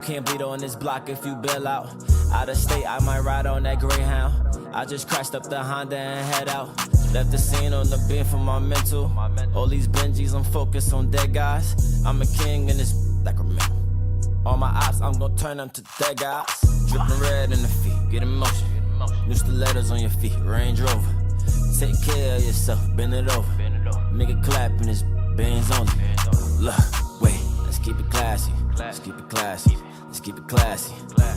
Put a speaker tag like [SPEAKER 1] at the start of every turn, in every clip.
[SPEAKER 1] Can't bleed on this block if you bail out. Out of state, I might ride on that Greyhound. I just crashed up the Honda and head out. Left the scene on the bin for my mental. All these Benjis, I'm focused on dead guys. I'm a king in this Sacramento. All my ops, I'm gon' turn them to dead guys. Drippin' red in the feet, get in motion. New stilettos on your feet, Range Rover. Take care of yourself, bend it over. Make it clap in this Benz only. Look, wait, let's keep it classy. Let's keep it classy. Let's keep it classy.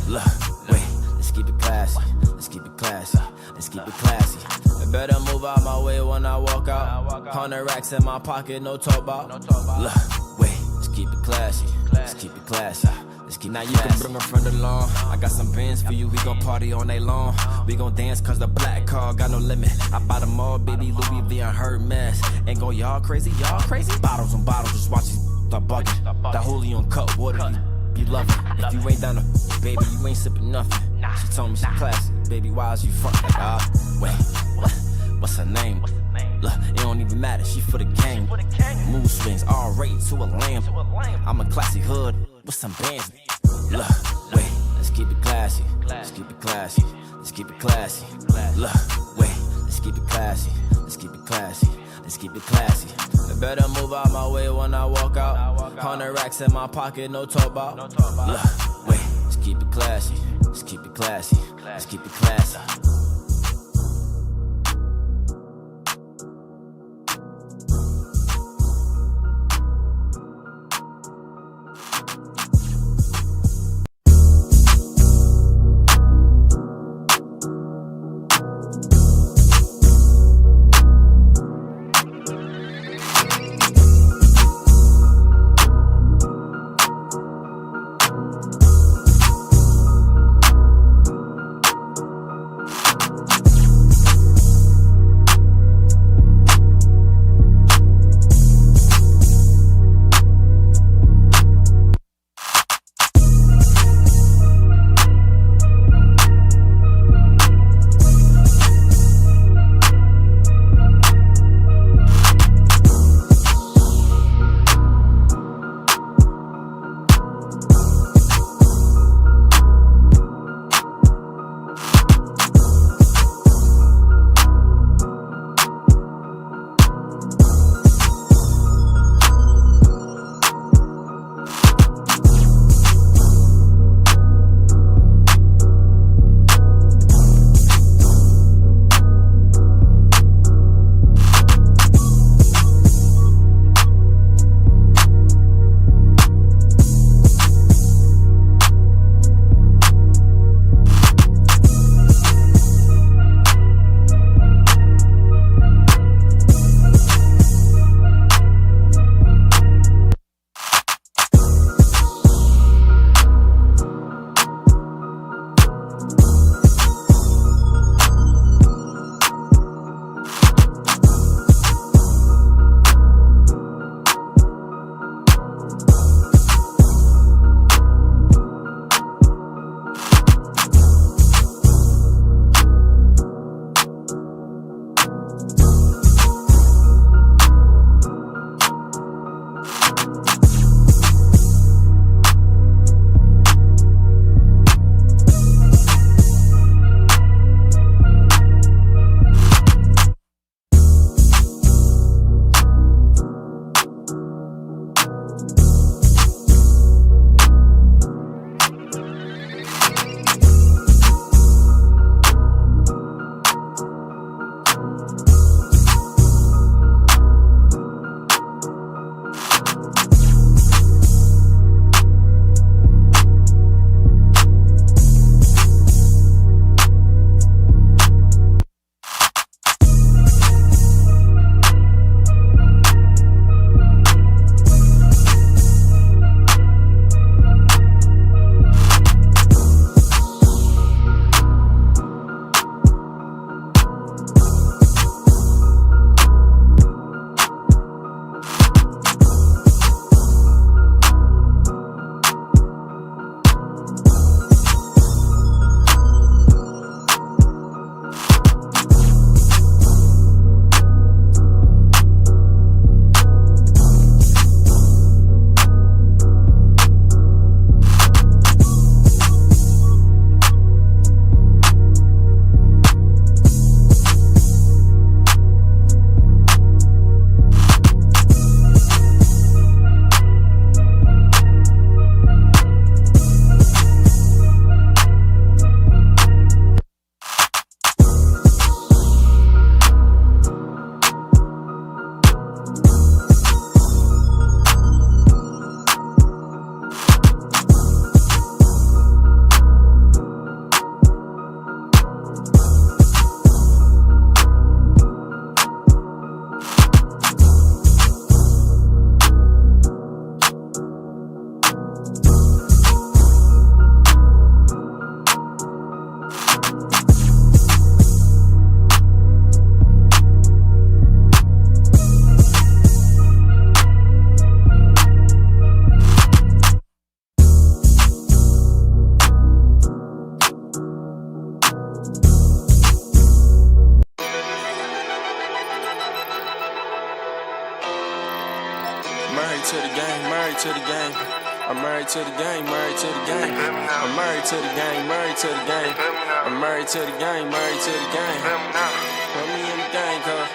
[SPEAKER 1] Look, wait, let's keep it classy. Let's keep it classy. Let's keep it classy. I better move out my way when I walk out. 100 racks in my pocket, no talk about. Look, wait, let's keep it classy. Let's keep it classy. Let's keep it classy. Now you can bring a friend along. I got some bands for you. We gon' party all night long. We gon' dance cause the black car got no limit. I buy them all, baby. Louis V and Hermes. Ain't go y'all crazy, y'all crazy. Bottles on bottles, just watch these start bugging. That Julian cut water, you love it. If you ain't down to baby, you ain't sipping nothing. She told me she classy, baby, why is you front like, wait, what's her name? Look, it don't even matter, she for the game. Mood swings, R-rated to a lamb. I'm a classy hood with some bands. Look, wait, let's keep it classy. Let's keep it classy. Let's keep it classy. Look, wait, let's keep it classy. Let's keep it classy. Let's keep it classy. I better move out my way when I walk out. 100 racks in my pocket, no talk about. Look, wait, let's keep it classy. Let's keep it classy. Let's keep it classy.
[SPEAKER 2] to the game. I'm married to the game, married to the game. I'm married to the game, married to the game. I'm married to the game, married to the game. Put me in the game, cuz.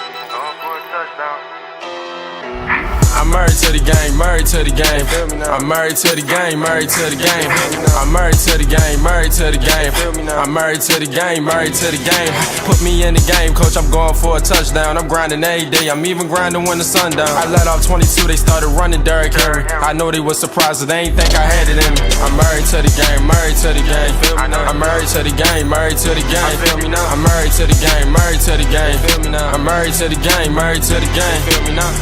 [SPEAKER 2] I'm married to the game, married to the game. I'm married to the game, married to the game. I'm married to the game, married to the game. I'm married to the game, married to the game. Put me in the game, coach, I'm going for a touchdown. I'm grinding every day, I'm even grinding when the sun down. I let off 22, they started running Derrick Henry. I know they was surprised, they ain't think I had it in me. I'm married to the game, married to the game. I'm married to the game, married to the game. I'm married to the game, married to the game. I'm married to the game, married to the game.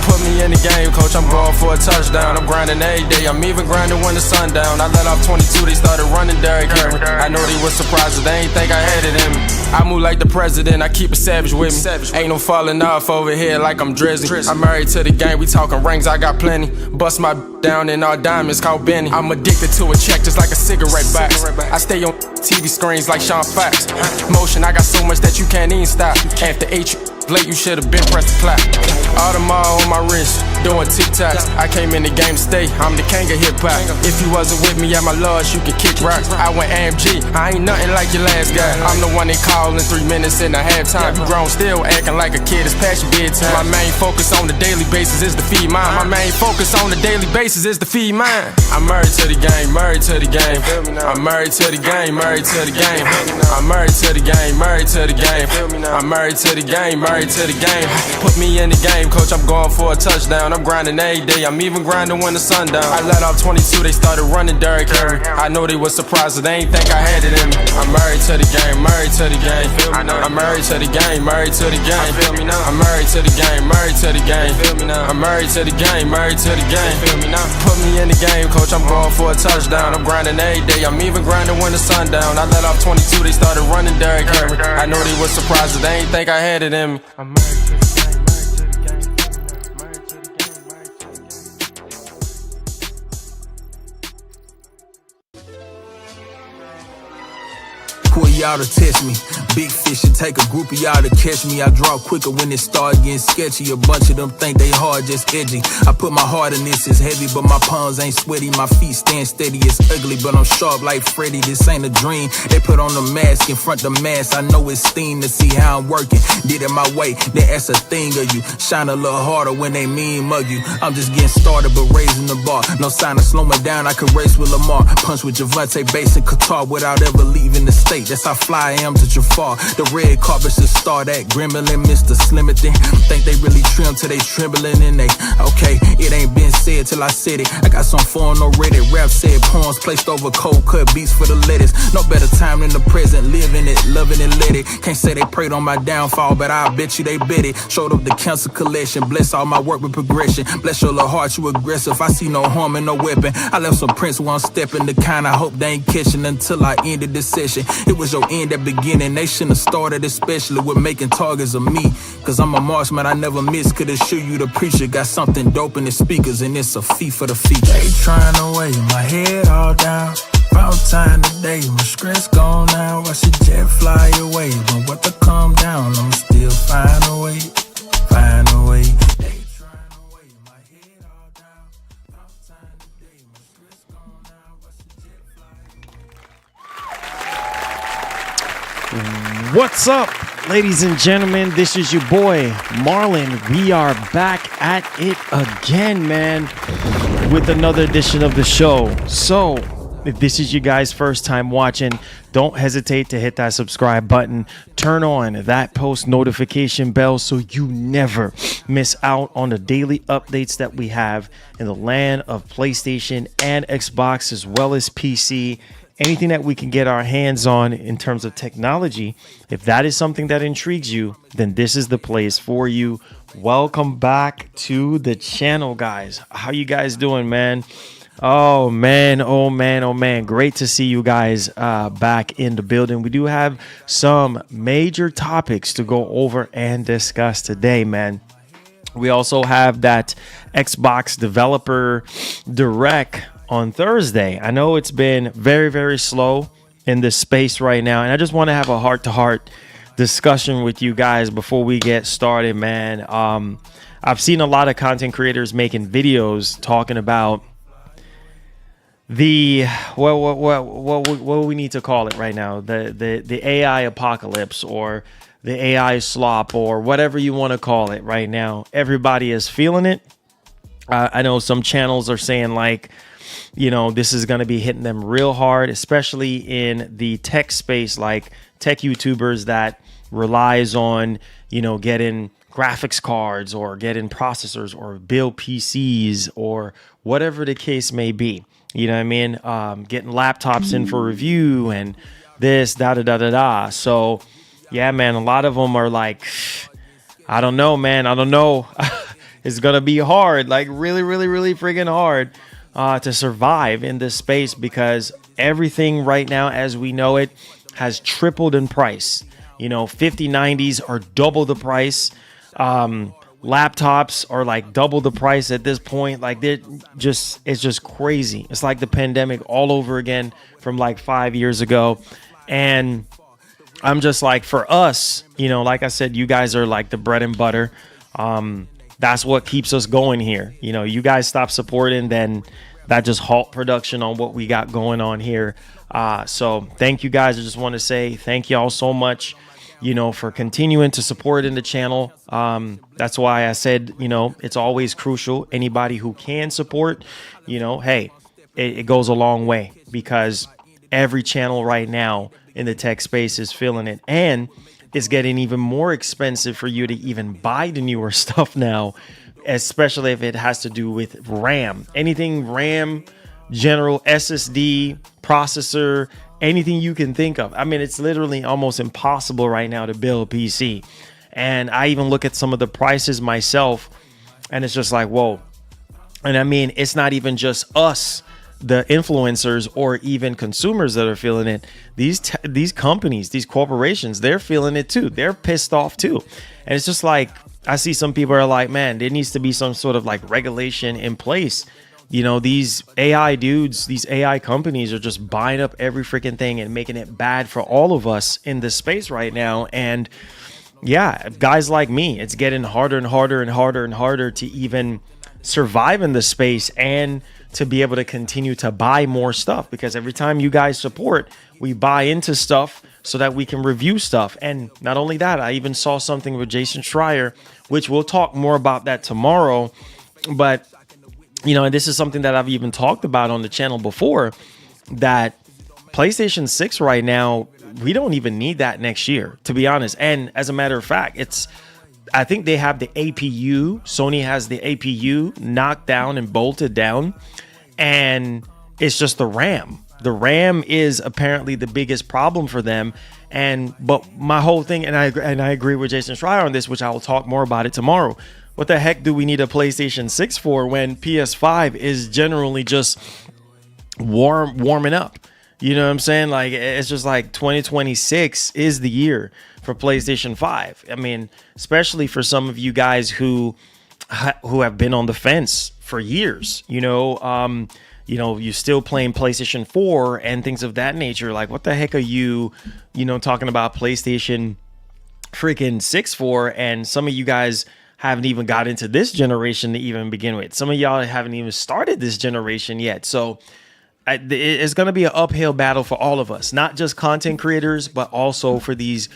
[SPEAKER 2] Put me in the game, coach, I'm going for a touchdown. I'm grinding every day, I'm even grinding when the sun down. I let off 22, they started running Derrick Henry. I know they was surprised, they ain't think I had it in me. I move like the president, I keep a savage with me. Ain't no falling off over here like I'm Drizzy. I'm married to the game, we talking rings, I got plenty. Bust my down in all diamonds, called Benny. I'm addicted to a check just like a cigarette box. I stay on TV screens like Sean Fox. Motion, I got so much that you can't even stop. After 8 late, you should've been pressed the clap. Audemars on my wrist, doing TikToks. I came in the game to stay, I'm the king of hip hop. If you wasn't with me at my lodge, you could kick rocks. I went AMG, I ain't nothing like your last guy. I'm the one they call in 3 minutes in a halftime. You grown still acting like a kid, it's past your bedtime. My main focus on the daily basis is to feed mine. My main focus on the daily basis is to feed mine. I'm married to the game, married to the game. I'm married to the game, married to the game. I'm married to the game, married to the game. I'm married to the game, married to the game. Put me in the game, coach, I'm going for a touchdown. I'm grinding every day, I'm even grinding when the sun down. I let off 22, they started running Derrick Henry. I know they was surprised, they ain't think I had it in me. I'm married to the game, married to the game. I'm married to the game, married to the game. I'm married to the game, married to the game. I'm married to the game, married to the game. Put me in the game, coach, I'm going for a touchdown. I'm grinding every day, I'm even grinding when the sun down. I let off 22, they started running Derrick Henry. I know they was surprised, they ain't think I had it in me. I'm married to the game, married to the game, married to the game, married to the game.
[SPEAKER 3] Who are y'all to test me? Big fish and take a group of y'all to catch me. I draw quicker when it start getting sketchy. A bunch of them think they hard, just edgy. I put my heart in this, it's heavy, but my palms ain't sweaty. My feet stand steady, it's ugly, but I'm sharp like Freddy. This ain't a dream. They put on the mask in front the mask. I know it's steam to see how I'm working. Did it my way, then that's a thing of you. Shine a little harder when they mean mug you. I'm just getting started, but raising the bar. No sign of slowing down, I could race with Lamar. Punch with Javante, bass and Qatar without ever leaving the state. That's how fly I am to Jafar. The red carpet should start at Gremlin, Mr. Slimothy. Think they really trim till they trembling and they okay, it ain't been said till I said it. I got some phone no Reddit. Rap said poems placed over cold cut beats for the lettuce. No better time than the present, living it, loving it, let it. Can't say they prayed on my downfall, but I bet you they bet it. Showed up the cancer collection, bless all my work with progression. Bless your little heart, you aggressive. I see no harm in no weapon. I left some prints one stepping, the kind I hope they ain't catching until I ended this session. It was your end at beginning, they shouldn't have started, especially with making targets of me. Cause I'm a marksman, I never miss. Could assure you the preacher got something dope in his speakers, and it's a fee for the feature. They trying to weigh my head all down. Found time today, my stress gone now. Watch the jet fly away, but what to calm down, I'ma still find a way, find a way. They trying to weigh my head all down. Found time today, my stress gone now. Watch the jet fly.
[SPEAKER 4] What's up, ladies and gentlemen? This is your boy Marlon. We are back at it again, man, with another edition of the show. So if this is you guys' first time watching, don't hesitate to hit that subscribe button. Turn on that post notification bell so you never miss out on the daily updates that we have in the land of PlayStation and Xbox, as well as PC. Anything that we can get our hands on in terms of technology. If that is something that intrigues you, then this is the place for you. Welcome back to the channel, guys. How you guys doing, man? Oh man, oh man, oh man. Great to see you guys back in the building. We do have some major topics to go over and discuss today, man. We also have that Xbox Developer Direct on Thursday. I know it's been very, very slow in this space right now, and I just want to have a heart-to-heart discussion with you guys before we get started, man. I've seen a lot of content creators making videos talking about the what we need to call it right now, the AI apocalypse, or the AI slop, or whatever you want to call it right now. Everybody is feeling it. I know some channels are saying like, this is going to be hitting them real hard, especially in the tech space, like tech YouTubers that relies on, getting graphics cards or getting processors or build PCs or whatever the case may be. You know what I mean? Getting laptops in for review and this, da. So yeah, man, a lot of them are like, I don't know, man. I don't know. It's going to be hard, like really, really, really freaking hard to survive in this space, because everything right now, as we know it, has tripled in price. 5090s are double the price. Laptops are like double the price at this point. Like it's just crazy. It's like the pandemic all over again from like 5 years ago. And I'm just like, for us, like I said, you guys are like the bread and butter. That's what keeps us going here. You guys stop supporting, then that just halt production on what we got going on here. So thank you guys. I just want to say thank y'all so much, for continuing to support in the channel. That's why I said, it's always crucial. Anybody who can support, hey, it goes a long way, because every channel right now in the tech space is feeling it. And it's getting even more expensive for you to even buy the newer stuff now, especially if it has to do with RAM. Anything RAM, general SSD, processor, anything you can think of. I mean, it's literally almost impossible right now to build a PC. And I even look at some of the prices myself, and it's just like, whoa. And I mean, it's not even just us, the influencers, or even consumers that are feeling it. These companies, these corporations, they're feeling it too. They're pissed off too. And it's just like, I see some people are like, man, there needs to be some sort of like regulation in place. These AI dudes, these AI companies are just buying up every freaking thing and making it bad for all of us in this space right now. And yeah, guys like me, it's getting harder and harder and harder and harder to even survive in the space and to be able to continue to buy more stuff, because every time you guys support, we buy into stuff so that we can review stuff. And not only that, I even saw something with Jason Schreier, which we'll talk more about that tomorrow. But, and this is something that I've even talked about on the channel before, that PlayStation 6 right now, we don't even need that next year, to be honest. And as a matter of fact, I think they have the APU. Sony has the APU knocked down and bolted down, and it's just the RAM. The RAM is apparently the biggest problem for them. But my whole thing, and I agree with Jason Schreier on this, which I will talk more about it tomorrow. What the heck do we need a PlayStation 6 for when PS5 is generally just warming up? You know what I'm saying? Like, it's just like 2026 is the year for PlayStation 5. I mean, especially for some of you guys who have been on the fence for years, you're still playing PlayStation 4 and things of that nature. Like, what the heck are you talking about PlayStation freaking 6 for? And some of you guys haven't even got into this generation to even begin with. Some of y'all haven't even started this generation yet. So it's going to be an uphill battle for all of us, not just content creators, but also for these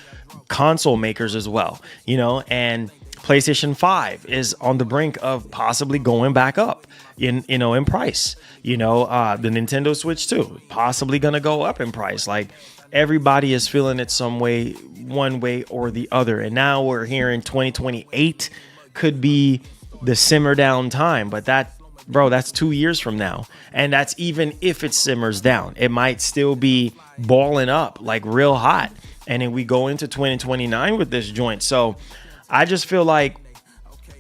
[SPEAKER 4] console makers as well, and PlayStation 5 is on the brink of possibly going back up in price. The Nintendo Switch too, possibly going to go up in price. Like, everybody is feeling it some way, one way or the other. And now we're hearing 2028 could be the simmer down time, but that's 2 years from now. And that's even if it simmers down. It might still be balling up like real hot. And then we go into 2029 with this joint. So I just feel like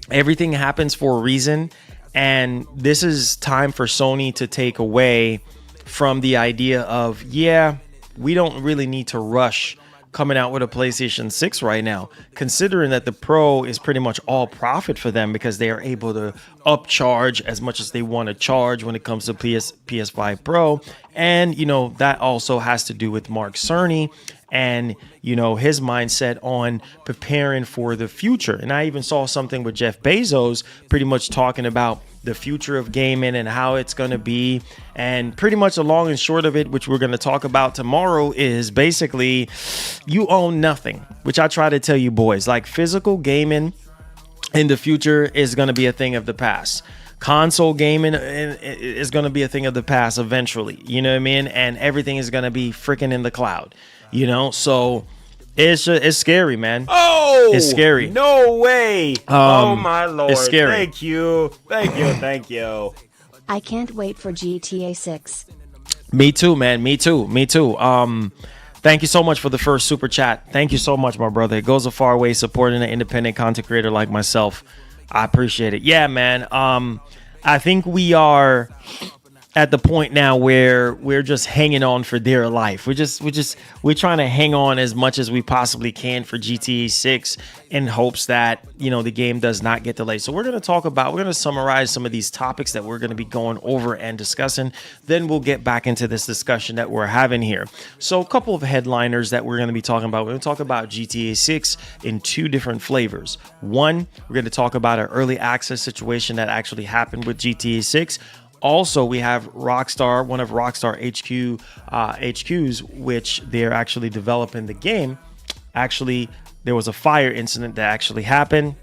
[SPEAKER 4] everything happens for a reason. And this is time for Sony to take away from the idea of, we don't really need to rush coming out with a PlayStation 6 right now, considering that the Pro is pretty much all profit for them, because they are able to upcharge as much as they want to charge when it comes to PS5 Pro. And, that also has to do with Mark Cerny and, you know, his mindset on preparing for the future. And I even saw something with Jeff Bezos pretty much talking about the future of gaming and how it's going to be. And pretty much the long and short of it, which we're going to talk about tomorrow, is basically you own nothing, which I try to tell you boys, like physical gaming in the future is going to be a thing of the past. Console gaming is going to be a thing of the past eventually, you know what I mean? And everything is going to be freaking in the cloud, you know? So it's scary, man.
[SPEAKER 5] Oh,
[SPEAKER 4] it's scary.
[SPEAKER 5] No way. Oh my Lord.
[SPEAKER 4] It's scary.
[SPEAKER 5] Thank you. Thank you.
[SPEAKER 6] I can't wait for GTA 6.
[SPEAKER 4] Me too, man. Me too. Thank you so much for the first super chat. Thank you so much, my brother. It goes a far way supporting an independent content creator like myself. I appreciate it. Yeah, man. I think we are at the point now where we're just hanging on for dear life. We're trying to hang on as much as we possibly can for GTA 6 in hopes that, you know, the game does not get delayed. So we're going to summarize some of these topics that we're going to be going over and discussing. Then we'll get back into this discussion that we're having here. So a couple of headliners that we're going to be talking about. We're going to talk about GTA 6 in two different flavors. One, we're going to talk about an early access situation that actually happened with GTA 6. Also, we have Rockstar, one of Rockstar HQs, which they're actually developing the game. Actually, there was a fire incident that actually happened.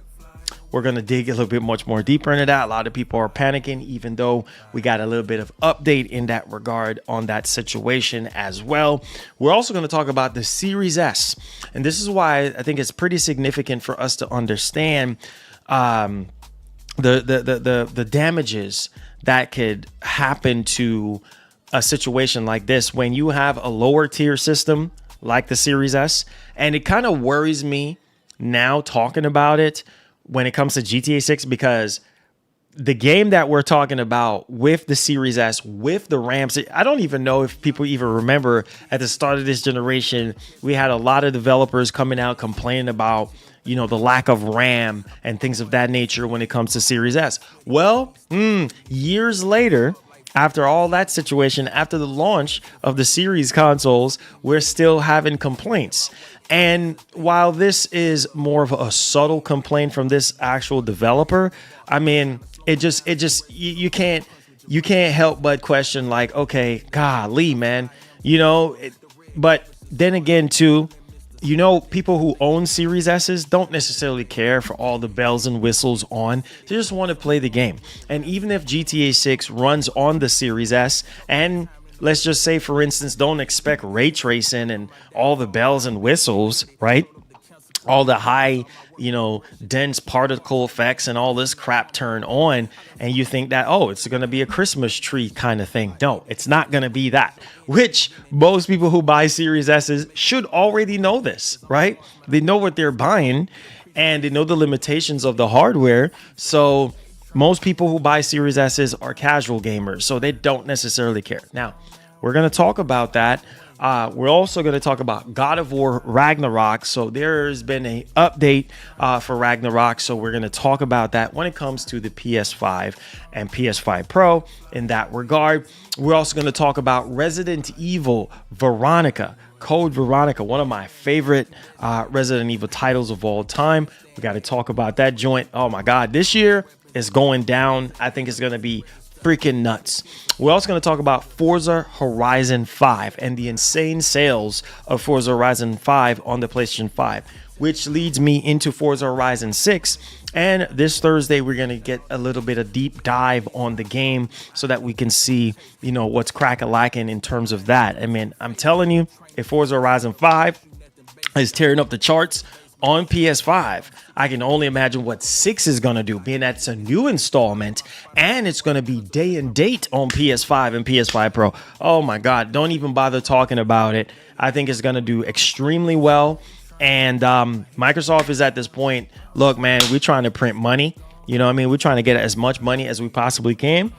[SPEAKER 4] We're going to dig a little bit much more deeper into that. A lot of people are panicking, even though we got a little bit of update in that regard on that situation as well. We're also going to talk about the Series S. And this is why I think it's pretty significant for us to understand the damages that could happen to a situation like this when you have a lower tier system like the Series S. And it kind of worries me now talking about it when it comes to GTA 6, because the game that we're talking about with the Series S, with the RAM, I don't even know if people even remember at the start of this generation, we had a lot of developers coming out complaining about, you know, the lack of RAM and things of that nature when it comes to Series S. Well, years later, after all that situation, after the launch of the Series consoles, we're still having complaints. And while this is more of a subtle complaint from this actual developer, I mean, you can't help but question, like, okay, golly, man, you know, but then again, too, you know, people who own Series S's don't necessarily care for all the bells and whistles on. They just want to play the game. And even if GTA 6 runs on the Series S, and let's just say, for instance, don't expect ray tracing and all the bells and whistles, right? All the high, you know, dense particle effects and all this crap turn on, and you think that, oh, it's going to be a Christmas tree kind of thing. No, it's not going to be that, which most people who buy Series S's should already know this, right? They know what they're buying and they know the limitations of the hardware. So most people who buy Series S's are casual gamers, so they don't necessarily care. Now, we're going to talk about that. We're also going to talk about God of Ragnarok. So there's been an update for Ragnarok. So we're going to talk about that when it comes to the PS5 and PS5 Pro in that regard. We're also going to talk about Resident Evil Veronica, Code Veronica, one of my favorite Resident Evil titles of all time. We got to talk about that joint. Oh my God, this year is going down. I think it's going to be freaking nuts. We're also going to talk about Forza Horizon 5 and the insane sales of Forza Horizon 5 on the PlayStation 5, which leads me into Forza Horizon 6. And this Thursday, we're going to get a little bit of deep dive on the game so that we can see, you know, what's crack-a-lacking in terms of that. I mean, I'm telling you, if Forza Horizon 5 is tearing up the charts on PS5, I can only imagine what 6 is going to do, being that it's a new installment and it's going to be day and date on PS5 and PS5 Pro. Oh my God, don't even bother talking about it. I think it's going to do extremely well. And Microsoft is at this point, look, man, we're trying to print money. You know what I mean? We're trying to get as much money as we possibly can.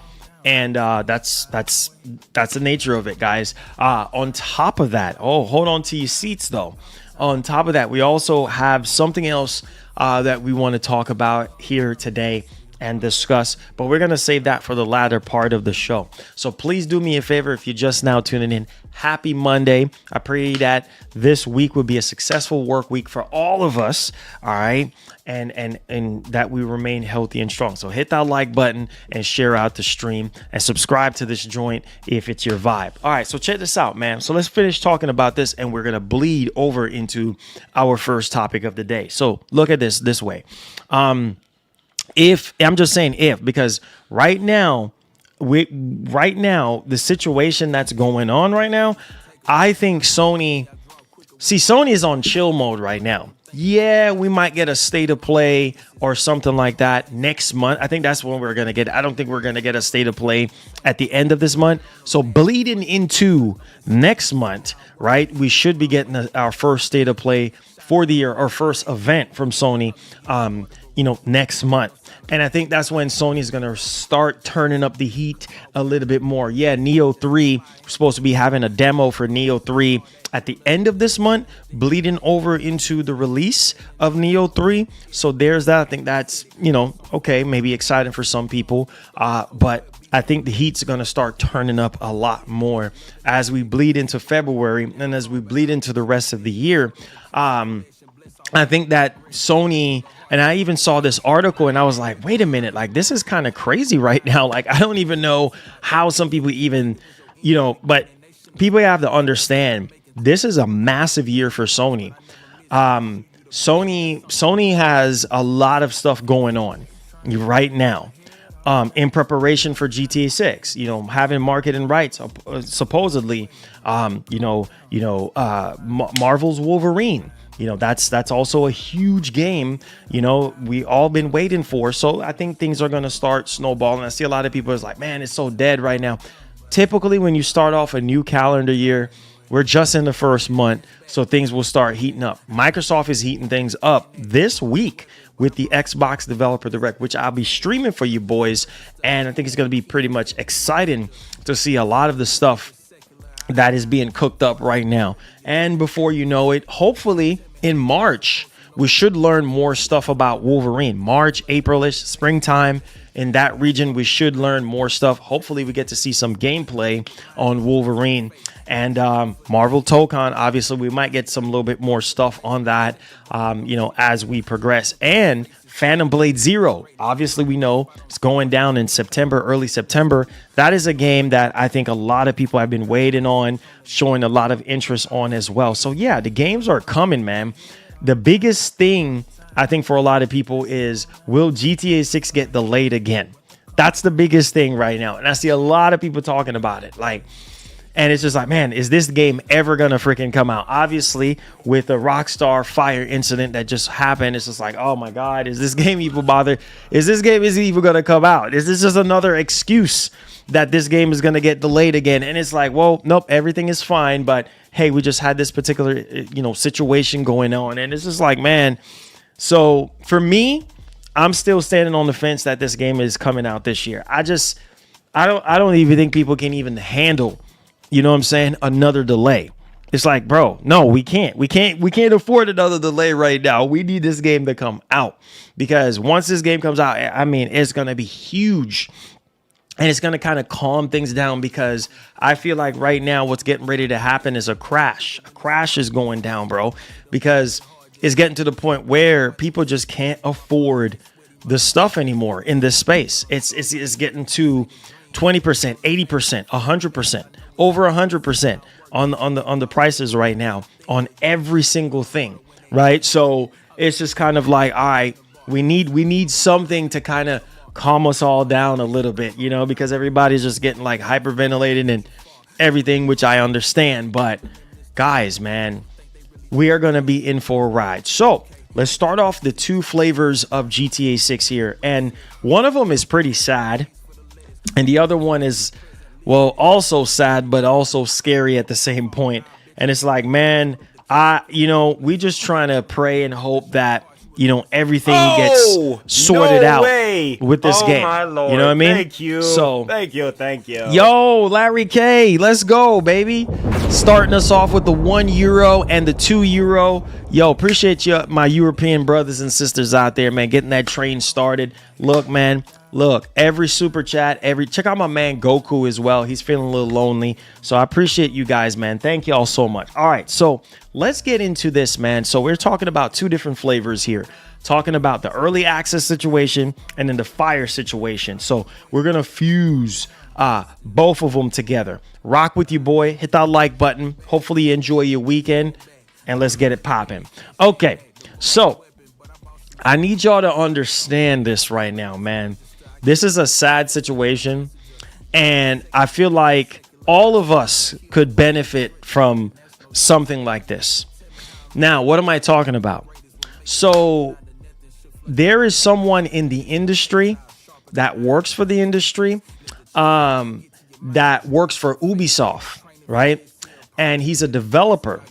[SPEAKER 4] And that's the nature of it, guys. On top of that, hold on to your seats, though. On top of that, we also have something else that we want to talk about here today. and discuss, but we're going to save that for the latter part of the show. So please do me a favor if you're just now tuning in. Happy Monday. I pray that this week will be a successful work week for all of us. All right. And that we remain healthy and strong. So hit that like button and share out the stream and subscribe to this joint if it's your vibe. All right. So check this out, man. So let's finish talking about this and we're going to bleed over into our first topic of the day. So look at this way. If I'm just saying if, because right now, the situation that's going on right now, I think Sony is on chill mode right now. Yeah, we might get a state of play or something like that next month. I think that's when we're going to get. I don't think we're going to get a state of play at the end of this month. So bleeding into next month, right? We should be getting our first state of play for the year, our first event from Sony, next month. And I think that's when Sony's going to start turning up the heat a little bit more. Yeah, Neo 3, we're supposed to be having a demo for Neo 3 at the end of this month, bleeding over into the release of Neo 3. So there's that. I think that's, okay, maybe exciting for some people. But I think the heat's going to start turning up a lot more as we bleed into February and as we bleed into the rest of the year. I think that Sony, and I even saw this article and I was like, wait a minute, like this is kind of crazy right now. Like, I don't even know how some people even, but people have to understand this is a massive year for Sony. Sony has a lot of stuff going on right now. In preparation for GTA 6, having marketing rights, supposedly, Marvel's Wolverine. That's also a huge game, we all been waiting for. So I think things are going to start snowballing. I see a lot of people is like, man, it's so dead right now. Typically, when you start off a new calendar year, we're just in the first month, so things will start heating up. Microsoft is heating things up this week with the Xbox Developer Direct, which I'll be streaming for you boys. And I think it's going to be pretty much exciting to see a lot of the stuff that is being cooked up right now. And before you know it, hopefully in March, we should learn more stuff about Wolverine. March, April-ish, springtime. In that region, we should learn more stuff. Hopefully, we get to see some gameplay on Wolverine. And Marvel Tokon, obviously, we might get some little bit more stuff on that, as we progress. And Phantom Blade Zero, obviously, we know it's going down in September, early September. That is a game that I think a lot of people have been waiting on, showing a lot of interest on as well. So, yeah, the games are coming, man. The biggest thing I think for a lot of people is, will GTA 6 get delayed again? That's the biggest thing right now. And I see a lot of people talking about it. And it's just like, man, is this game ever going to freaking come out? Obviously, with the Rockstar fire incident that just happened, it's just like, oh my God, is this game even bothered? Is this game even going to come out? Is this just another excuse that this game is going to get delayed again? And it's like, well, nope, everything is fine. But hey, we just had this particular, situation going on. And it's just like, man. So for me, I'm still standing on the fence that this game is coming out this year. I don't even think people can even handle, another delay. It's like, bro, no, we can't afford another delay right now. We need this game to come out, because once this game comes out, I mean, it's going to be huge. And it's going to kind of calm things down, because I feel like right now what's getting ready to happen is a crash. A crash is going down, bro, because it's getting to the point where people just can't afford the stuff anymore in this space. It's getting to 20%, 80%, 100%, over 100% on the prices right now on every single thing, right? So it's just kind of like, all right, we need something to kind of calm us all down a little bit, because everybody's just getting like hyperventilated and everything, which I understand. But guys, man, we are going to be in for a ride. So let's start off the two flavors of GTA 6 here. And one of them is pretty sad. And the other one is, well, also sad, but also scary at the same point. And it's like, man, we just trying to pray and hope that, everything gets sorted out with this game.
[SPEAKER 5] My Lord.
[SPEAKER 4] You know what I mean?
[SPEAKER 5] Thank you.
[SPEAKER 4] So,
[SPEAKER 5] thank you.
[SPEAKER 4] Yo, Larry K, let's go, baby. Starting us off with the €1 and the €2. Yo, appreciate you, my European brothers and sisters out there, man, getting that train started. Look, man, every super chat, check out my man Goku as well. He's feeling a little lonely. So I appreciate you guys, man. Thank you all so much. All right, so let's get into this, man. So we're talking about two different flavors here. Talking about the early access situation and then the fire situation. So we're going to fuse both of them together. Rock with you, boy. Hit that like button. Hopefully you enjoy your weekend and let's get it popping. Okay, so I need y'all to understand this right now, man. This is a sad situation, and I feel like all of us could benefit from something like this. Now, what am I talking about? So there is someone in the industry that works for the industry, that works for Ubisoft, right? And he's a developer,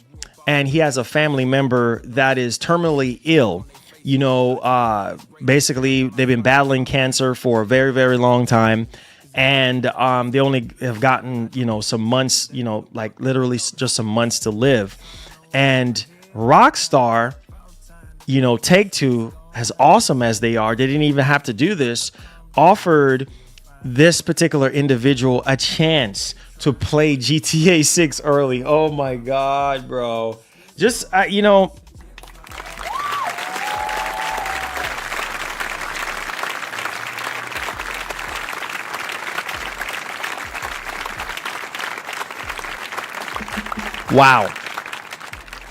[SPEAKER 4] and he has a family member that is terminally ill. Basically, they've been battling cancer for a very, very long time. And they only have gotten, some months, like literally just some months to live. And Rockstar, Take-Two, as awesome as they are, they didn't even have to do this, offered this particular individual a chance to play GTA 6 early. Oh, my God, bro. Just,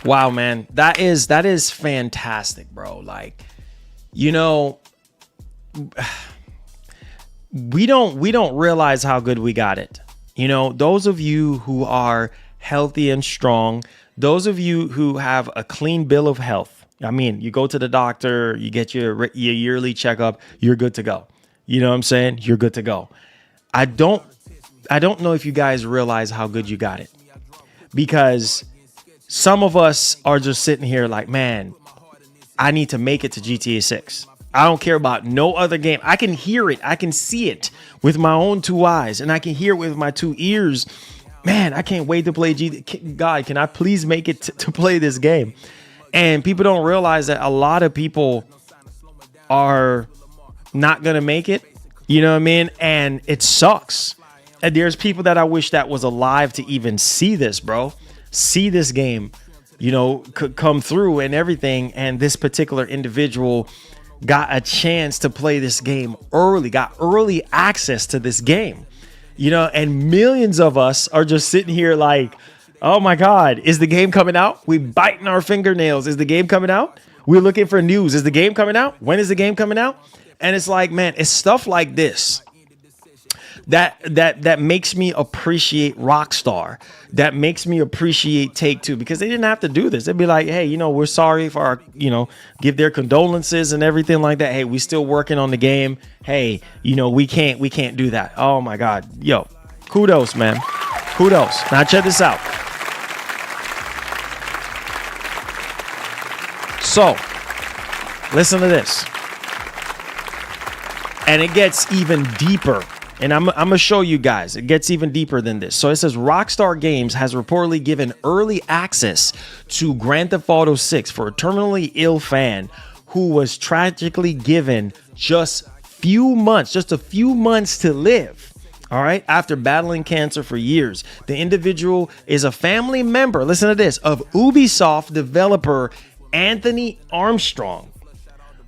[SPEAKER 4] Wow, man. That is fantastic, bro. Like, we don't realize how good we got it. Those of you who are healthy and strong, those of you who have a clean bill of health. I mean, you go to the doctor, you get your yearly checkup, you're good to go. You know what I'm saying? You're good to go. I don't know if you guys realize how good you got it. Because some of us are just sitting here like, man, I need to make it to GTA 6. I don't care about no other game. I can hear it. I can see it with my own two eyes, and I can hear it with my two ears. Man, I can't wait to play GTA. God, can I please make it to play this game? And people don't realize that a lot of people are not going to make it. You know what I mean? And it sucks. And there's people that I wish that was alive to even see this, bro. See this game, could come through and everything. And this particular individual got a chance to play this game early, got early access to this game, and millions of us are just sitting here like, oh my God, is the game coming out? We biting our fingernails. Is the game coming out? We're looking for news. Is the game coming out? When is the game coming out? And it's like, man, it's stuff like this that makes me appreciate Rockstar, that makes me appreciate Take-Two, because they didn't have to do this. They'd be like, hey, we're sorry for our, give their condolences and everything like that. Hey, we still working on the game. Hey, we can't do that. Oh my God. Yo, kudos, man. Kudos. Now check this out. So, listen to this. And it gets even deeper. And I'm going to show you guys. It gets even deeper than this. So it says Rockstar Games has reportedly given early access to Grand Theft Auto 6 for a terminally ill fan who was tragically given just a few months to live. All right. After battling cancer for years, the individual is a family member. Listen to this, of Ubisoft developer Anthony Armstrong,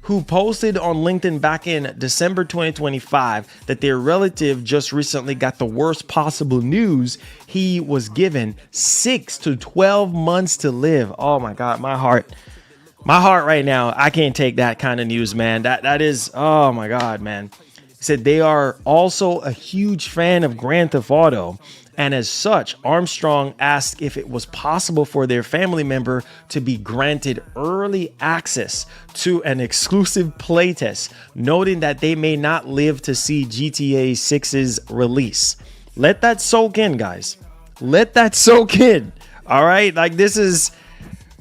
[SPEAKER 4] who posted on LinkedIn back in December 2025 that their relative just recently got the worst possible news. He was given 6 to 12 months to live. Oh my God, my heart right now, I can't take that kind of news, man. That is, oh my God, man. He said they are also a huge fan of Grand Theft Auto. And as such, Armstrong asked if it was possible for their family member to be granted early access to an exclusive playtest, noting that they may not live to see GTA 6's release. Let that soak in, guys. Let that soak in. All right. Like, this is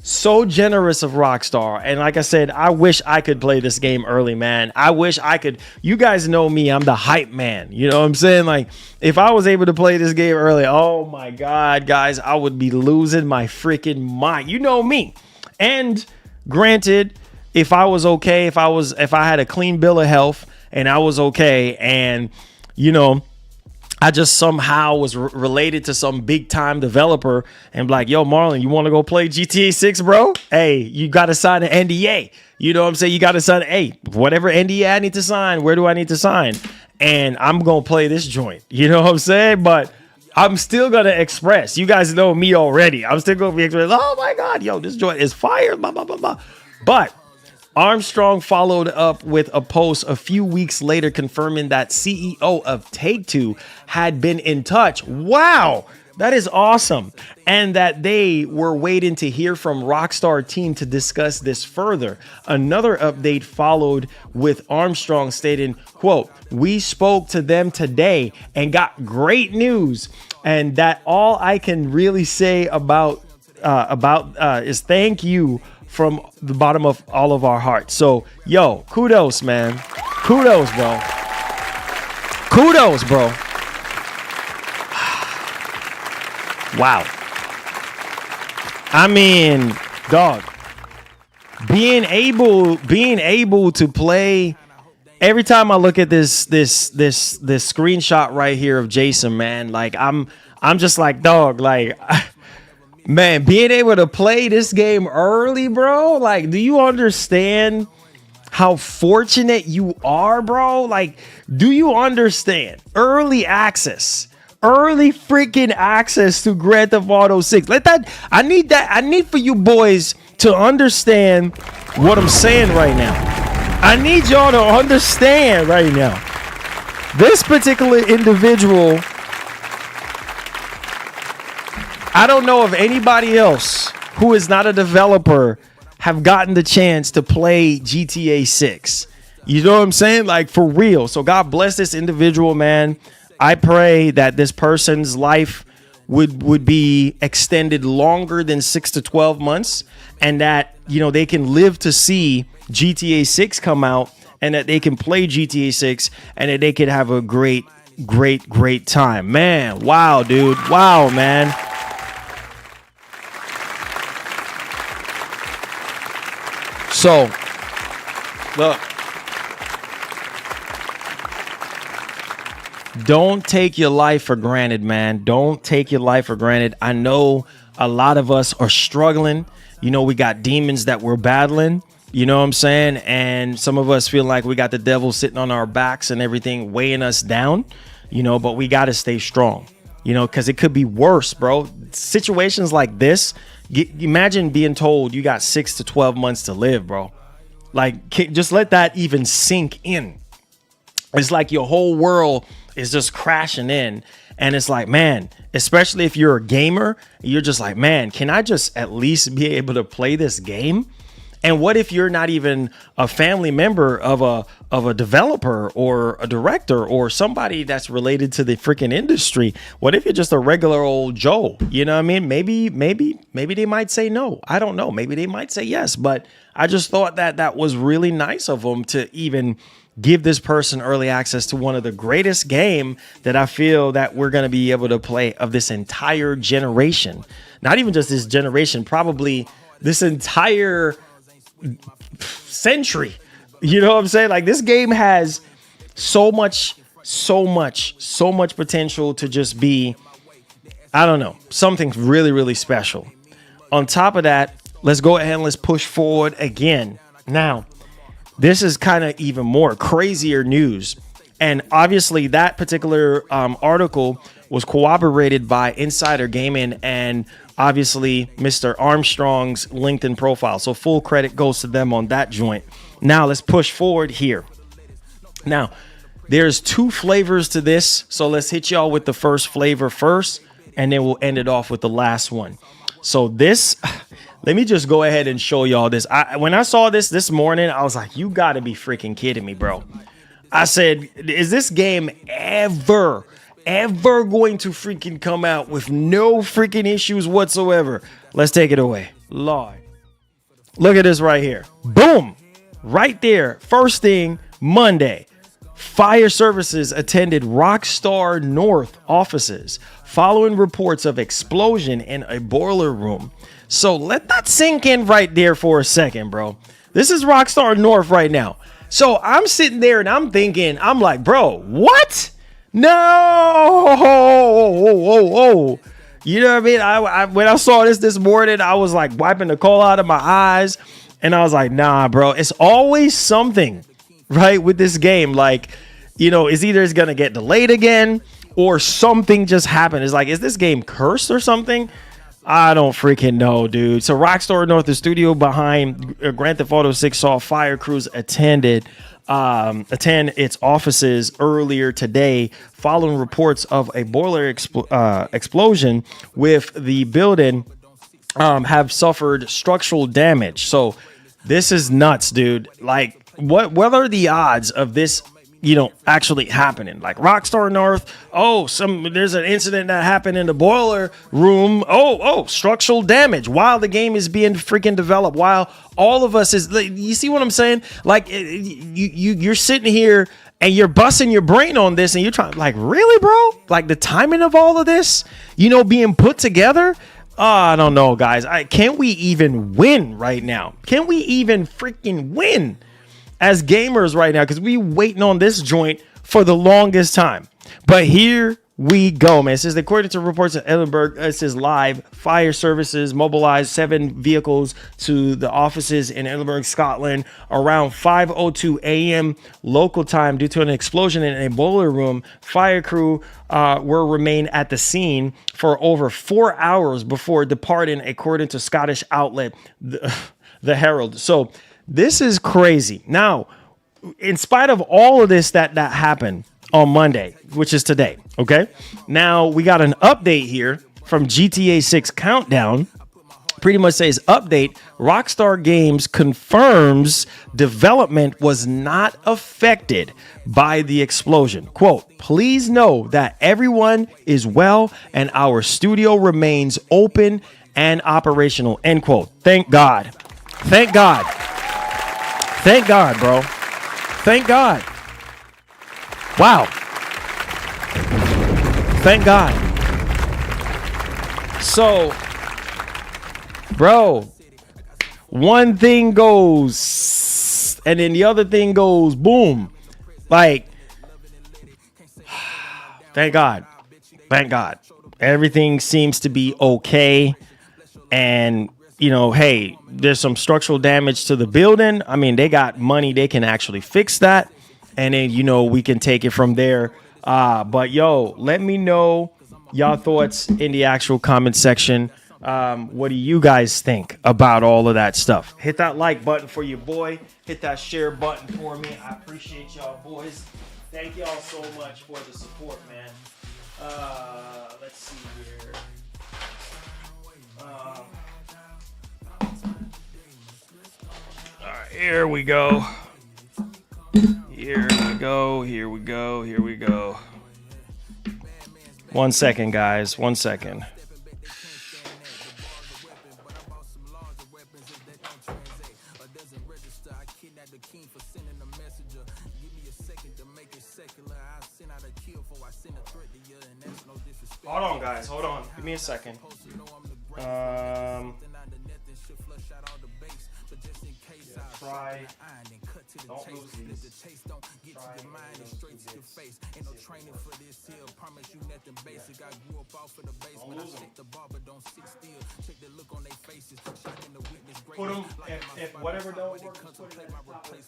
[SPEAKER 4] So generous of Rockstar. And like I said, I wish I could play this game early, man. I wish I could. You guys know me. I'm the hype man. You know what I'm saying? Like, if I was able to play this game early, oh my God, guys, I would be losing my freaking mind. You know me. And granted, if I was okay, if I had a clean bill of health and I was okay, and, you know, I just somehow was related to some big time developer and be like, yo, Marlon, you want to go play GTA 6, bro? Hey, you got to sign an NDA. You know what I'm saying? You got to sign, hey, whatever NDA I need to sign, where do I need to sign? And I'm going to play this joint. You know what I'm saying? But I'm still going to express. You guys know me already. I'm still going to be expressing, oh my God, yo, this joint is fire, blah, blah, blah, blah. But Armstrong followed up with a post a few weeks later confirming that CEO of Take-Two had been in touch. Wow, that is awesome. And that they were waiting to hear from Rockstar team to discuss this further. Another update followed with Armstrong stating, quote, we spoke to them today and got great news. And that all I can really say about is thank you from the bottom of all of our hearts. So, yo, kudos, man. Kudos, bro. Kudos, bro. Wow. I mean, dog. Being able to play. Every time I look at this screenshot right here of Jason, man, like I'm just like, dog, like. Man, being able to play this game early, bro, like, do you understand how fortunate you are, bro? Like, do you understand? Early freaking access to Grand Theft Auto 6. I need for you boys to understand what I'm saying right now. I need y'all to understand right now. This particular individual, I don't know if anybody else who is not a developer have gotten the chance to play GTA 6. You know what I'm saying? Like, for real. So God bless this individual, man. I pray that this person's life would be extended longer than 6 to 12 months, and that, you know, they can live to see GTA 6 come out, and that they can play GTA 6, and that they could have a great time. Man, wow, dude. Wow, man. So, look, don't take your life for granted, man. Don't take your life for granted. I know a lot of us are struggling. You know, we got demons that we're battling, you know what I'm saying? And some of us feel like we got the devil sitting on our backs and everything weighing us down, you know, but we got to stay strong, you know, because it could be worse, bro. Situations like this. Imagine being told you got 6 to 12 months to live, bro. Like, just let that even sink in. It's like your whole world is just crashing in. And it's like, man, especially if you're a gamer, you're just like, man, can I just at least be able to play this game? And what if you're not even a family member of a developer or a director or somebody that's related to the freaking industry? What if you're just a regular old Joe? You know what I mean? Maybe they might say no. I don't know. Maybe they might say yes. But I just thought that was really nice of them to even give this person early access to one of the greatest game that I feel that we're going to be able to play of this entire generation. Not even just this generation, probably this entire century. You know what I'm saying? Like, this game has so much potential to just be, I don't know, something really, really special. On top of that, let's go ahead and let's push forward again. Now, this is kind of even more crazier news. And obviously that particular article was corroborated by Insider Gaming and obviously Mr. Armstrong's LinkedIn profile. So full credit goes to them on that joint. Now let's push forward here. Now, there's 2 flavors to this. So let's hit y'all with the first flavor first, and then we'll end it off with the last one. So this, let me just go ahead and show y'all this. When I saw this morning, I was like, you gotta be freaking kidding me, bro. I said, is this game ever going to freaking come out with no freaking issues whatsoever? Let's take it away. Lord. Look at this right here. Boom. Right there. First thing, Monday. Fire services attended Rockstar North offices following reports of explosion in a boiler room. So let that sink in right there for a second, bro. This is Rockstar North right now. So I'm sitting there and I'm thinking, I'm like, bro, what? No. You know what I mean? I when I saw this morning, I was like wiping the coal out of my eyes. And I was like, nah, bro, it's always something, right, with this game. Like, you know, it's either it's going to get delayed again or something just happened. It's like, is this game cursed or something? I don't freaking know, dude. So Rockstar North, the studio behind Grand Theft Auto 6, saw fire crews attend its offices earlier today following reports of a boiler explosion, with the building have suffered structural damage. So this is nuts, dude. Like, what are the odds of this, you know, actually happening? Like Rockstar North, there's an incident that happened in the boiler room. Structural damage while the game is being freaking developed, while all of us is, you see what I'm saying? Like, you're sitting here and you're busting your brain on this and you're trying, like, really, bro? Like, the timing of all of this, you know, being put together. I don't know, guys. Can't we even win right now? Can we even freaking win as gamers right now? Because we waiting on this joint for the longest time. But here we go, man. It says, according to reports at Edinburgh, it says live fire services mobilized 7 vehicles to the offices in Edinburgh, Scotland, around 5:02 a.m. local time due to an explosion in a boiler room. Fire crew will remain at the scene for over 4 hours before departing, according to Scottish outlet the Herald. So this is crazy. Now, in spite of all of this that happened on Monday, which is today, okay? Now, we got an update here from GTA 6 Countdown. Pretty much says, update, Rockstar Games confirms development was not affected by the explosion. Quote, please know that everyone is well and our studio remains open and operational, end quote. Thank God. Thank God. Thank God, bro. Thank God. Wow. Thank God. So, bro, one thing goes and then the other thing goes boom. Like, thank God. Thank God. Everything seems to be okay. And, you know, hey, there's some structural damage to the building. I mean, they got money. They can actually fix that. And then, you know, we can take it from there. But yo, let me know y'all thoughts in the actual comment section. What do you guys think about all of that stuff? Hit that like button for your boy. Hit that share button for me. I appreciate y'all, boys. Thank y'all so much for the support, man. Let's see here. All right, here we go. Here we go. 1 second, guys. 1 second. Hold on, guys. Hold on. Give me a second. Try. Don't lose these. Try. Don't lose them. Put them. If whatever don't work, just put it at the top of the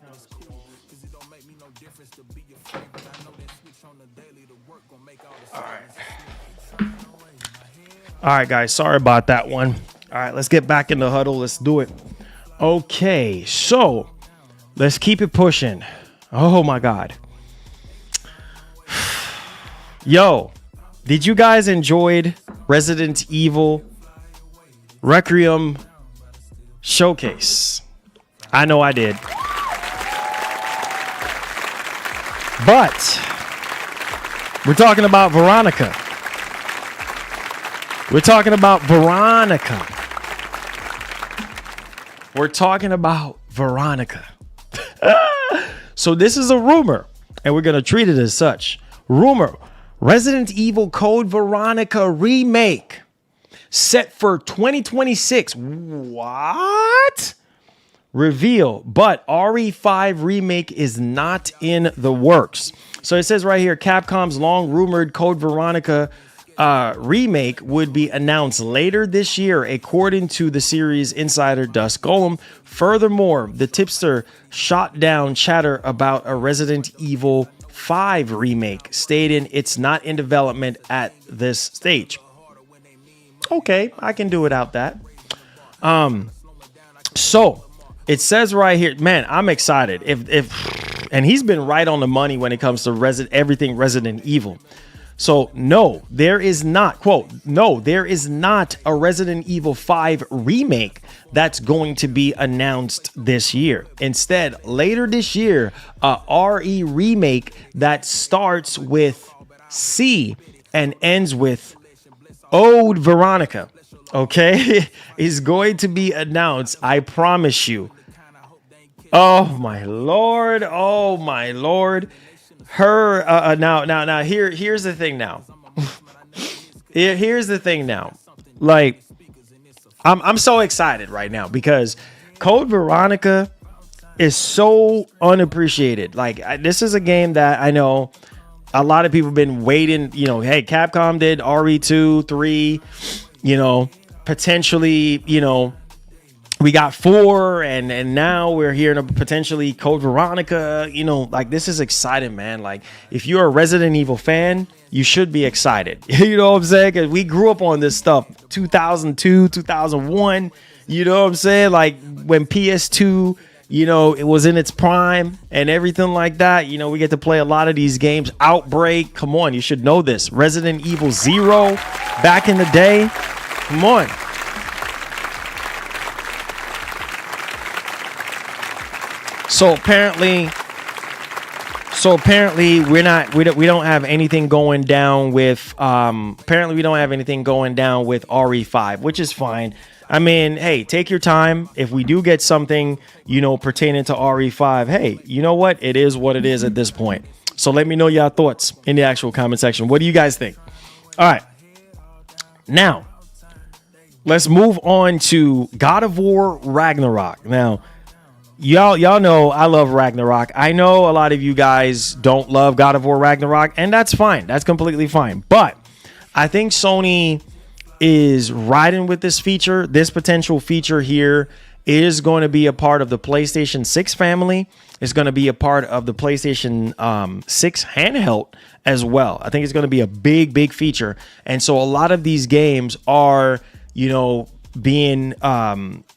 [SPEAKER 4] All right, guys. Sorry about that one. All right, let's get back in the huddle. Let's do it. Okay, so let's keep it pushing. Oh my God. Yo, did you guys enjoy Resident Evil Requiem Showcase? I know I did. But we're talking about Veronica. We're talking about Veronica. We're talking about Veronica. So this is a rumor, and we're going to treat it as such. Rumor, Resident Evil Code Veronica remake set for 2026. What? Reveal, but RE5 remake is not in the works. So it says right here, Capcom's long rumored Code Veronica remake would be announced later this year, according to the series insider Dust Golem. Furthermore, the tipster shot down chatter about a Resident Evil 5 remake, stating it's not in development at this stage. Okay, I can do without that. So it says right here, man, I'm excited. And he's been right on the money when it comes to everything Resident Evil. So no, there is not, quote, no, there is not a Resident Evil 5 remake that's going to be announced this year. Instead, later this year, a RE remake that starts with C and ends with Ode Veronica, okay, is going to be announced. I promise you. Oh my Lord. Oh my Lord. Here's the thing now. Here's the thing now. Like, I'm so excited right now because Code Veronica is so unappreciated. Like, this is a game that I know a lot of people have been waiting. You know, hey, Capcom did RE2, 3, you know, potentially, you know, we got 4, and now we're hearing a potentially Code Veronica. You know, like, this is exciting, man. Like, if you're a Resident Evil fan, you should be excited. You know what I'm saying? Because we grew up on this stuff 2002, 2001. You know what I'm saying? Like, when PS2, you know, it was in its prime and everything like that. You know, we get to play a lot of these games. Outbreak, come on, you should know this. Resident Evil 0 back in the day. Come on. So apparently we don't have anything going down with RE5, which is fine. I mean, hey, take your time. If we do get something, you know, pertaining to RE5, hey, you know what? It is what it is at this point. So let me know your thoughts in the actual comment section. What do you guys think? All right. Now, let's move on to God of War Ragnarok. Now, Y'all know I love Ragnarok. I know a lot of you guys don't love God of War Ragnarok, and that's fine. That's completely fine. But I think Sony is riding with this feature. This potential feature here is going to be a part of the PlayStation 6 family. It's going to be a part of the PlayStation 6 handheld as well. I think it's going to be a big feature. And so a lot of these games are, you know, being,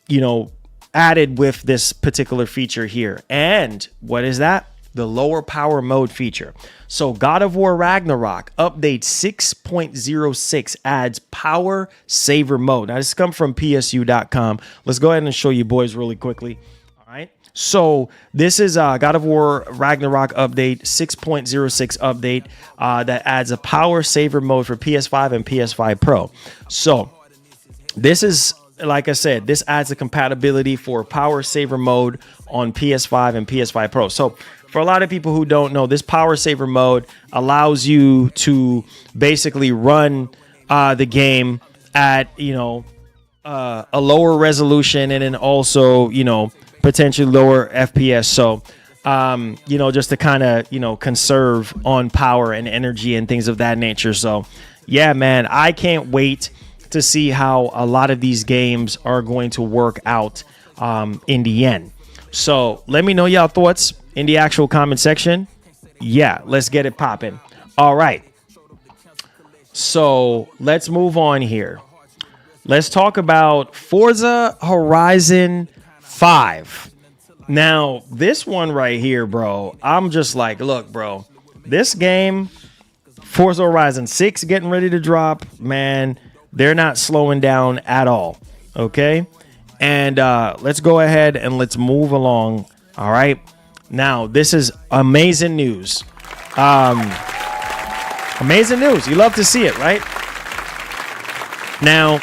[SPEAKER 4] you know, added with this particular feature here. And what is that? The lower power mode feature. So God of War Ragnarok update 6.06 adds power saver mode. Now this comes from psu.com. Let's go ahead and show you boys really quickly. All right. So this is God of War Ragnarok update 6.06 update that adds a power saver mode for PS5 and PS5 Pro. So this is, like I said, this adds a compatibility for power saver mode on PS5 and PS5 Pro. So for a lot of people who don't know, this power saver mode allows you to basically run the game at, you know, a lower resolution and then also, you know, potentially lower FPS. So, you know, just to kind of, you know, conserve on power and energy and things of that nature. So, yeah, man, I can't wait to see how a lot of these games are going to work out in the end. So let me know y'all thoughts in the actual comment section. Yeah, let's get it popping. All right. So let's move on here. Let's talk about Forza Horizon 5. Now, this one right here, bro, I'm just like, look, bro, this game, Forza Horizon 6 getting ready to drop, man. They're not slowing down at all, okay? And let's go ahead and let's move along, all right? Now, this is amazing news. Amazing news. You love to see it, right? Now,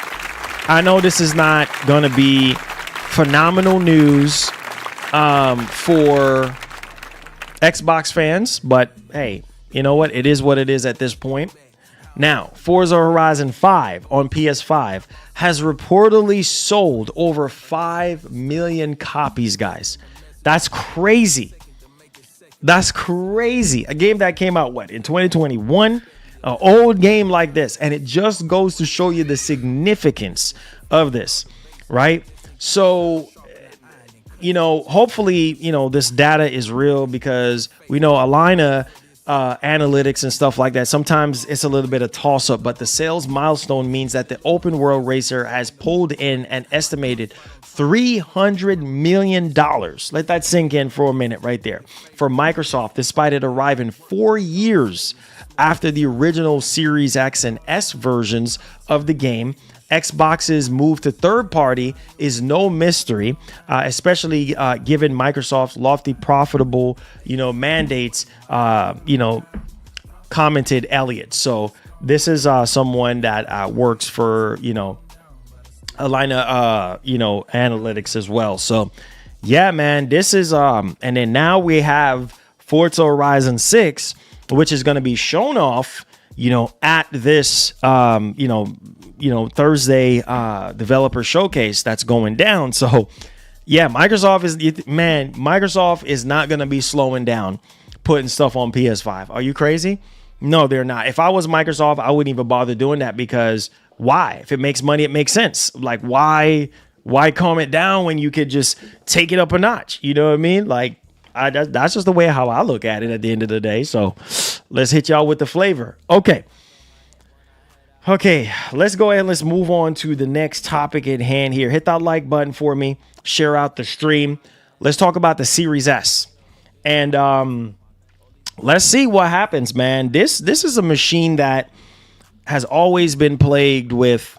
[SPEAKER 4] I know this is not going to be phenomenal news for Xbox fans, but hey, you know what? It is what it is at this point. Now, Forza Horizon 5 on PS5 has reportedly sold over 5 million copies, guys. That's crazy. That's crazy. A game that came out, in 2021? An old game like this. And it just goes to show you the significance of this, right? So, hopefully, this data is real, because we know Alina analytics and stuff like that, sometimes it's a little bit of toss up, but the sales milestone means that the open world racer has pulled in an estimated $300 million. Let that sink in for a minute right there. For Microsoft, despite it arriving 4 years after the original Series X and S versions of the game, Xbox's move to third party is no mystery, especially given Microsoft's lofty profitable, mandates, commented Elliott. So this is someone that works for, Alina, analytics as well. So yeah, man, this is, and then now we have Forza Horizon 6, which is going to be shown off, at this, Thursday developer showcase that's going down. So yeah, Microsoft is not going to be slowing down putting stuff on PS5. Are you crazy? No, they're not. If I was Microsoft, I wouldn't even bother doing that, because why? If it makes money, it makes sense. Like, why calm it down when you could just take it up a notch? You know what I mean? Like, that's just the way how I look at it at the end of the day. So let's hit y'all with the flavor. Okay, let's go ahead and let's move on to the next topic at hand here. Hit that like button for me. Share out the stream. Let's talk about the Series S. And let's see what happens, man. This is a machine that has always been plagued with,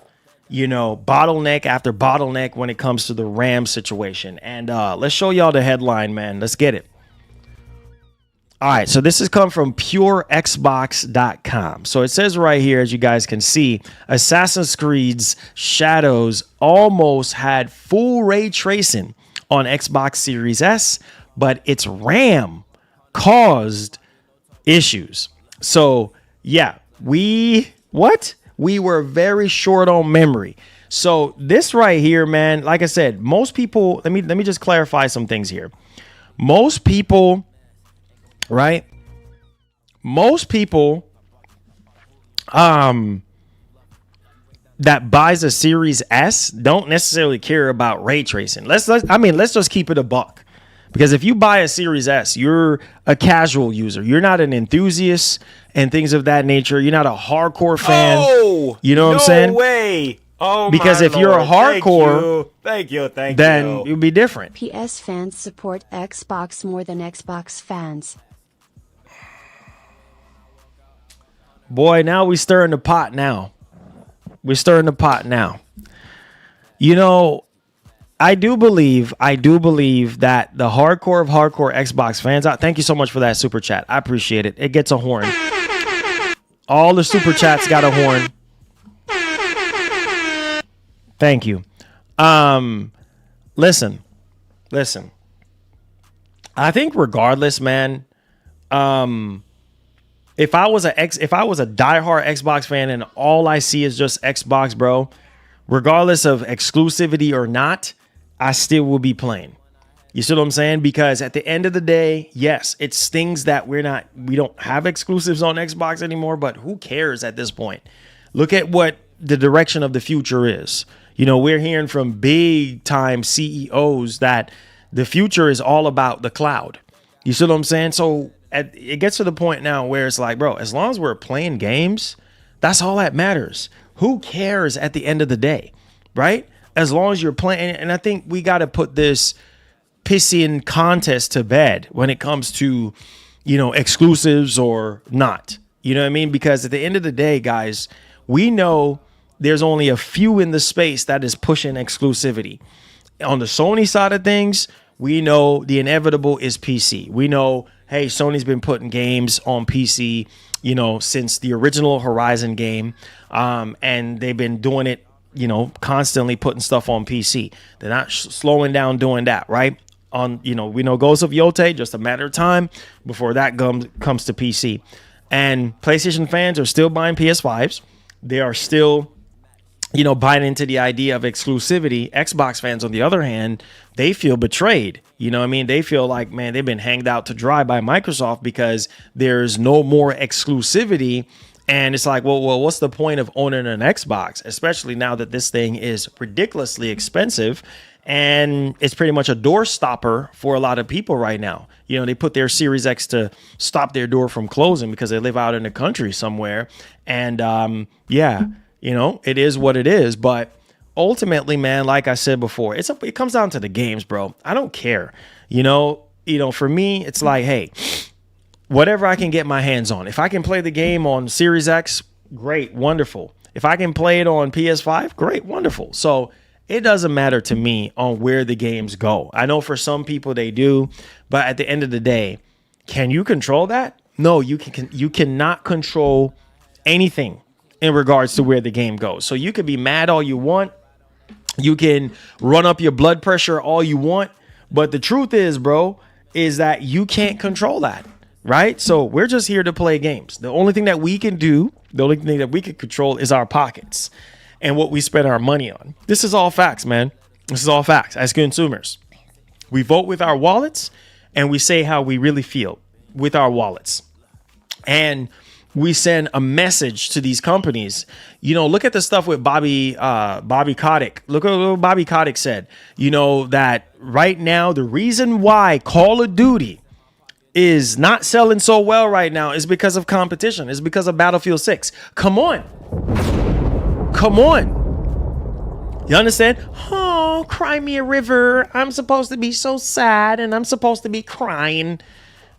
[SPEAKER 4] bottleneck after bottleneck when it comes to the RAM situation. And let's show y'all the headline, man. Let's get it. All right, so this has come from purexbox.com. So it says right here, as you guys can see, Assassin's Creed's Shadows almost had full ray tracing on Xbox Series S, but its RAM caused issues. So yeah, we were very short on memory. So this right here, man, like I said, most people, let me just clarify some things here. Most people that buys a Series S don't necessarily care about ray tracing. Let's just keep it a buck. Because if you buy a Series S, you're a casual user. You're not an enthusiast and things of that nature. You're not a hardcore fan.
[SPEAKER 5] Oh,
[SPEAKER 4] you know what I'm saying?
[SPEAKER 5] No way. Oh,
[SPEAKER 4] because if you're a hardcore,
[SPEAKER 5] thank you.
[SPEAKER 4] Then it would be different.
[SPEAKER 6] PS fans support Xbox more than Xbox fans.
[SPEAKER 4] Boy, now we stirring the pot now. We're stirring the pot now. I do believe that the hardcore of hardcore Xbox fans out. Thank you so much for that super chat. I appreciate it. It gets a horn. All the super chats got a horn. Thank you. Listen. I think regardless, man, if I was a diehard Xbox fan and all I see is just Xbox, bro, regardless of exclusivity or not, I still will be playing. You see what I'm saying? Because at the end of the day, yes, it stings that we don't have exclusives on Xbox anymore, but who cares at this point? Look at what the direction of the future is. We're hearing from big time CEOs that the future is all about the cloud. You see what I'm saying? So it gets to the point now where it's like, bro, as long as we're playing games, that's all that matters. Who cares at the end of the day, right? As long as you're playing. And I think we got to put this pissing contest to bed when it comes to, exclusives or not. You know what I mean? Because at the end of the day, guys, we know there's only a few in the space that is pushing exclusivity. On the Sony side of things, we know the inevitable is PC. We know, hey, Sony's been putting games on PC, since the original Horizon game. And they've been doing it constantly putting stuff on PC. They're not slowing down doing that, right? We know Ghost of Yote, just a matter of time before that comes to PC. And PlayStation fans are still buying PS5s. They are still, buying into the idea of exclusivity. Xbox fans, on the other hand, they feel betrayed. You know what I mean? They feel like, man, they've been hanged out to dry by Microsoft because there's no more exclusivity. And it's like, well, what's the point of owning an Xbox, especially now that this thing is ridiculously expensive and it's pretty much a door stopper for a lot of people right now. They put their Series X to stop their door from closing because they live out in the country somewhere. And it is what it is. But ultimately, man, like I said before, it comes down to the games, bro. I don't care. For me, it's like, hey, whatever I can get my hands on. If I can play the game on Series X, great, wonderful. If I can play it on PS5, great, wonderful. So it doesn't matter to me on where the games go. I know for some people they do, but at the end of the day, can you control that? No, you cannot control anything in regards to where the game goes. So you can be mad all you want. You can run up your blood pressure all you want. But the truth is, bro, is that you can't control that. Right? So we're just here to play games. The only thing that we can do, the only thing that we can control is our pockets and what we spend our money on. This is all facts, man. This is all facts. As consumers, we vote with our wallets and we say how we really feel with our wallets. And we send a message to these companies. Look at the stuff with Bobby Kotick. Look at what Bobby Kotick said. That right now, the reason why Call of Duty is not selling so well right now is because of competition. It's because of Battlefield 6. Come on. You understand? Oh, cry me a river. I'm supposed to be so sad and I'm supposed to be crying.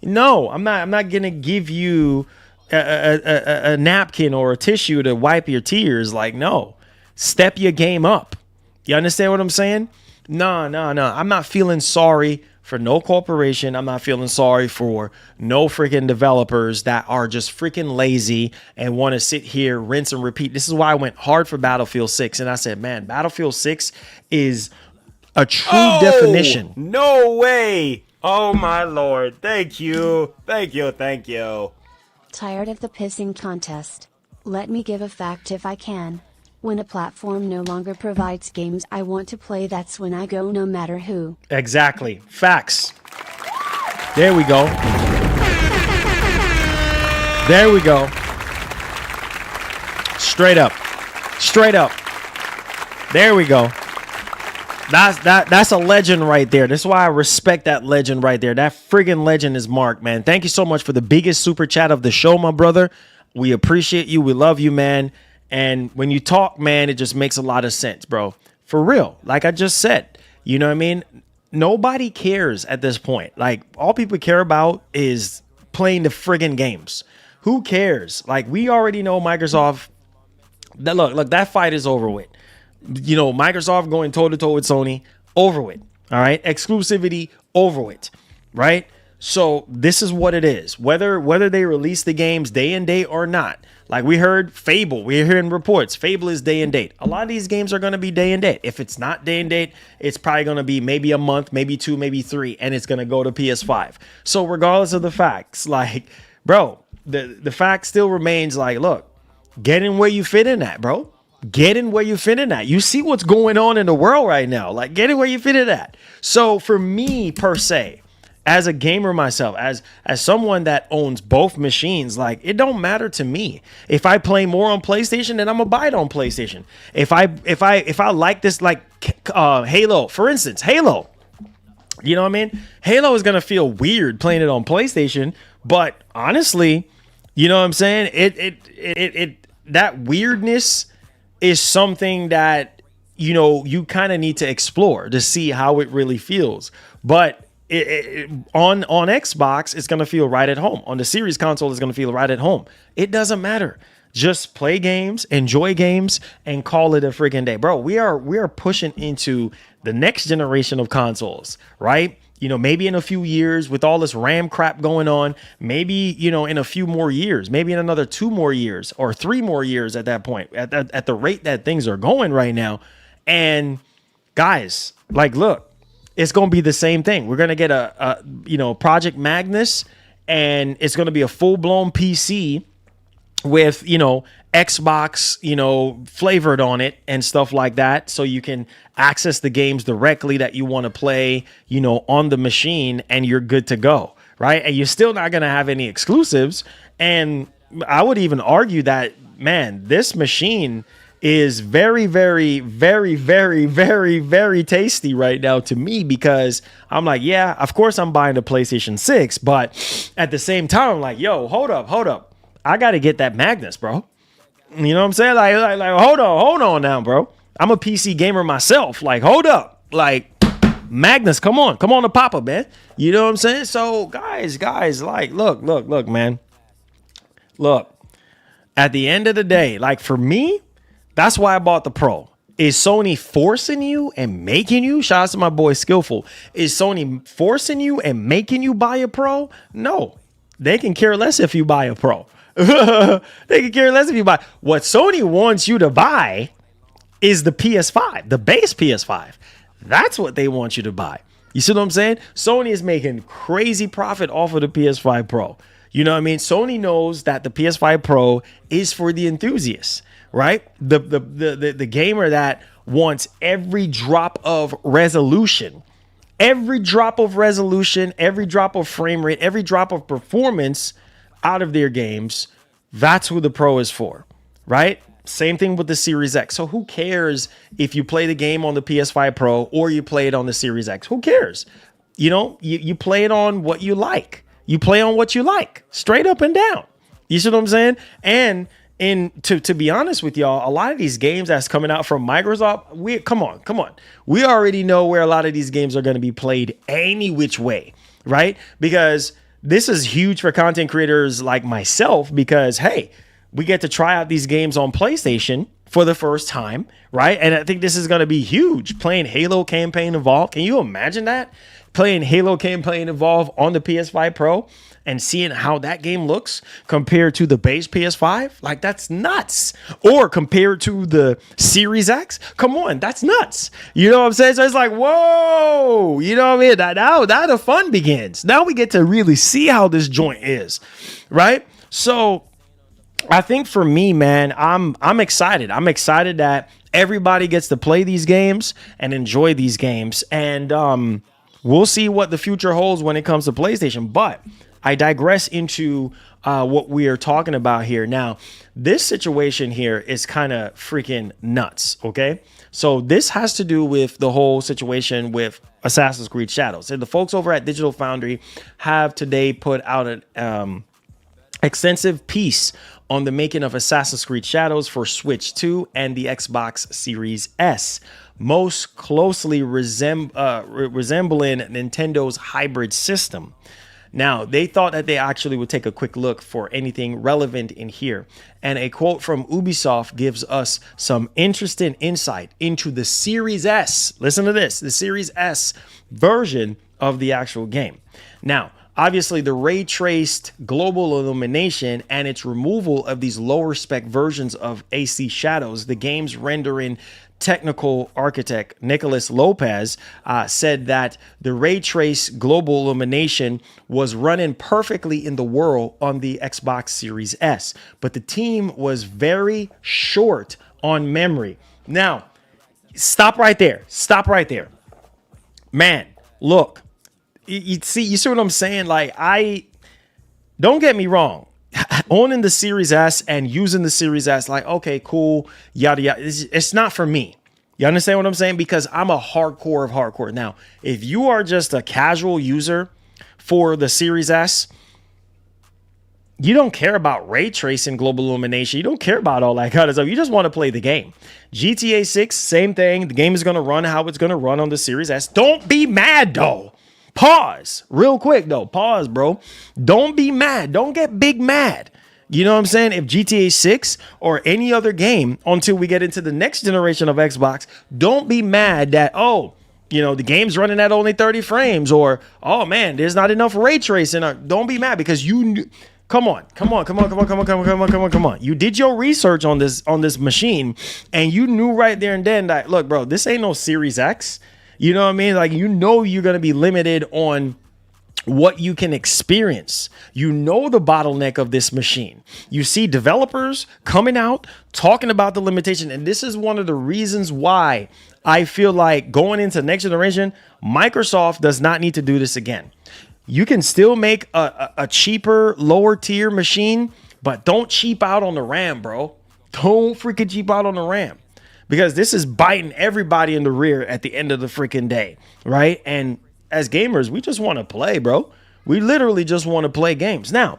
[SPEAKER 4] No, I'm not going to give you a napkin or a tissue to wipe your tears. Like, no. Step your game up. You understand what I'm saying? No. I'm not feeling sorry for no corporation. I'm not feeling sorry for no freaking developers that are just freaking lazy and want to sit here, rinse and repeat. This is why I went hard for Battlefield 6. And I said, man, Battlefield 6 is a true definition.
[SPEAKER 5] No way. Oh, my Lord. Thank you. Thank you.
[SPEAKER 6] Tired of the pissing contest. Let me give a fact if I can. When a platform no longer provides games I want to play, that's when I go, no matter who.
[SPEAKER 4] Exactly. Facts. There we go. Straight up. There we go. That's a legend right there. That's why I respect that legend right there. That friggin' legend is Mark, man. Thank you so much for the biggest super chat of the show, my brother. We appreciate you. We love you, man. And when you talk, man, it just makes a lot of sense, bro. For real. Like I just said, you know what I mean? Nobody cares at this point. Like, all people care about is playing the friggin' games. Who cares? Like, we already know Microsoft. Look, that fight is over with. Microsoft going toe-to-toe with Sony, over with. All right? Exclusivity, over with. Right? So this is what it is. Whether they release the games day and date or not. Like we heard Fable, we're hearing reports. Fable is day and date. A lot of these games are going to be day and date. If it's not day and date, it's probably going to be maybe a month, maybe 2, maybe 3, and it's going to go to PS5. So regardless of the facts, like, bro, the fact still remains like, look, get in where you fit in at, bro. Get in where you fit in at. You see what's going on in the world right now. Like, get in where you fit in at. So for me, per se, as a gamer myself, as someone that owns both machines, like, it don't matter to me. If I play more on PlayStation, then I'm gonna buy it on PlayStation. If I like this, like Halo, for instance, Halo. You know what I mean? Halo is gonna feel weird playing it on PlayStation, but honestly, you know what I'm saying? It that weirdness is something that, you know, you kind of need to explore to see how it really feels. But on Xbox, it's going to feel right at home. On the Series console, it's going to feel right at home. It doesn't matter. Just play games, enjoy games, and call it a freaking day. Bro, we are pushing into the next generation of consoles, right? maybe in a few years with all this RAM crap going on, maybe, in a few more years, maybe in another 2 more years or 3 more years at that point, at the rate that things are going right now. And guys, like, look, it's going to be the same thing. We're going to get a Project Magnus, and it's going to be a full-blown PC with, Xbox, flavored on it and stuff like that. So you can access the games directly that you want to play, on the machine, and you're good to go, right? And you're still not going to have any exclusives. And I would even argue that, man, this machine is very, very, very, very, very, very tasty right now to me, because I'm like, yeah, of course I'm buying the PlayStation 6, but at the same time, I'm like, yo, hold up. I got to get that Magnus, bro. You know what I'm saying? Like, hold on now, bro. I'm a PC gamer myself. Like, hold up. Like, Magnus, come on to Papa, man. You know what I'm saying? So, guys, like, look, man. Look, at the end of the day, like, for me, that's why I bought the Pro. Is Sony forcing you and making you? Shout out to my boy Skillful. Is Sony forcing you and making you buy a Pro? No. They can care less if you buy a Pro. They can care less if you buy. What Sony wants you to buy is the PS5, the base PS5. That's what they want you to buy. You see what I'm saying? Sony is making crazy profit off of the PS5 Pro. You know what I mean? Sony knows that the PS5 Pro is for the enthusiasts, right? The gamer that wants every drop of resolution, every drop of frame rate, every drop of performance out of their games. That's who the Pro is for, right? Same thing with the Series X. So who cares if you play the game on the PS5 Pro or you play it on the Series X? Who cares? You play it on what you like. You play on what you like, straight up and down. You see what I'm saying? And to be honest with y'all, a lot of these games that's coming out from Microsoft, come on. We already know where a lot of these games are going to be played any which way, right? Because this is huge for content creators like myself, because, hey, we get to try out these games on PlayStation for the first time, right? And I think this is going to be huge. Playing Halo Campaign Evolved. Can you imagine that? Playing Halo Campaign Evolved on the PS5 Pro and seeing how that game looks compared to the base PS5. Like, that's nuts. Or compared to the Series X. Come on, that's nuts. You know what I'm saying? So it's like, whoa, you know what I mean? Now the fun begins. Now we get to really see how this joint is, right? So I think for me, man, I'm excited. I'm excited that everybody gets to play these games and enjoy these games. And we'll see what the future holds when it comes to PlayStation. But I digress into what we are talking about here. Now, this situation here is kind of freaking nuts, okay? So this has to do with the whole situation with Assassin's Creed Shadows. And the folks over at Digital Foundry have today put out an extensive piece on the making of Assassin's Creed Shadows for Switch 2 and the Xbox Series S, most closely resembling Nintendo's hybrid system. Now, they thought that they actually would take a quick look for anything relevant in here. And a quote from Ubisoft gives us some interesting insight into the Series S. Listen to this, the Series S version of the actual game. Now, obviously, the ray-traced global illumination and its removal of these lower-spec versions of AC Shadows, the game's rendering technical architect Nicholas Lopez said that the ray-trace global illumination was running perfectly in the world on the Xbox Series S, but the team was very short on memory. Now, stop right there. Man, look. You see what I'm saying? Like, don't get me wrong. Owning the Series S and using the Series S, like, okay, cool, yada, yada. It's not for me. You understand what I'm saying? Because I'm a hardcore of hardcore. Now, if you are just a casual user for the Series S, you don't care about ray tracing, global illumination. You don't care about all that kind of stuff. You just want to play the game. GTA 6, same thing. The game is going to run how it's going to run on the Series S. Don't be mad, though. Pause real quick, though. Pause, bro. Don't be mad. Don't get big mad. You know what I'm saying? If GTA 6 or any other game until we get into the next generation of Xbox, don't be mad that, oh, the game's running at only 30 frames, or, oh man, there's not enough ray tracing. Don't be mad because come on. You did your research on this machine, and you knew right there and then that, look, bro, this ain't no Series X. You know what I mean? Like, you're going to be limited on what you can experience. The bottleneck of this machine. You see developers coming out talking about the limitation, and this is one of the reasons why I feel like going into next generation, Microsoft does not need to do this again. You can still make a cheaper, lower tier machine, but don't cheap out on the RAM, bro. Don't freaking cheap out on the RAM, because this is biting everybody in the rear at the end of the freaking day, right? And as gamers, we just want to play, bro. We literally just want to play games. Now,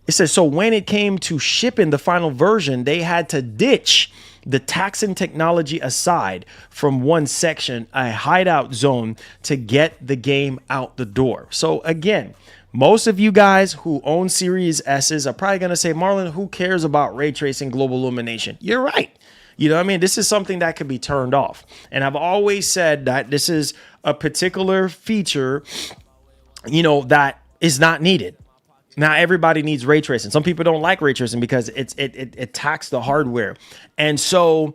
[SPEAKER 4] it says, so when it came to shipping the final version, they had to ditch the taxing technology aside from one section, a hideout zone, to get the game out the door. So again, most of you guys who own Series S's are probably going to say, Marlon, who cares about ray tracing, global illumination? You're right. You know what I mean? This is something that could be turned off. And I've always said that this is a particular feature, that is not needed. Now, everybody needs ray tracing. Some people don't like ray tracing because it attacks the hardware. And so,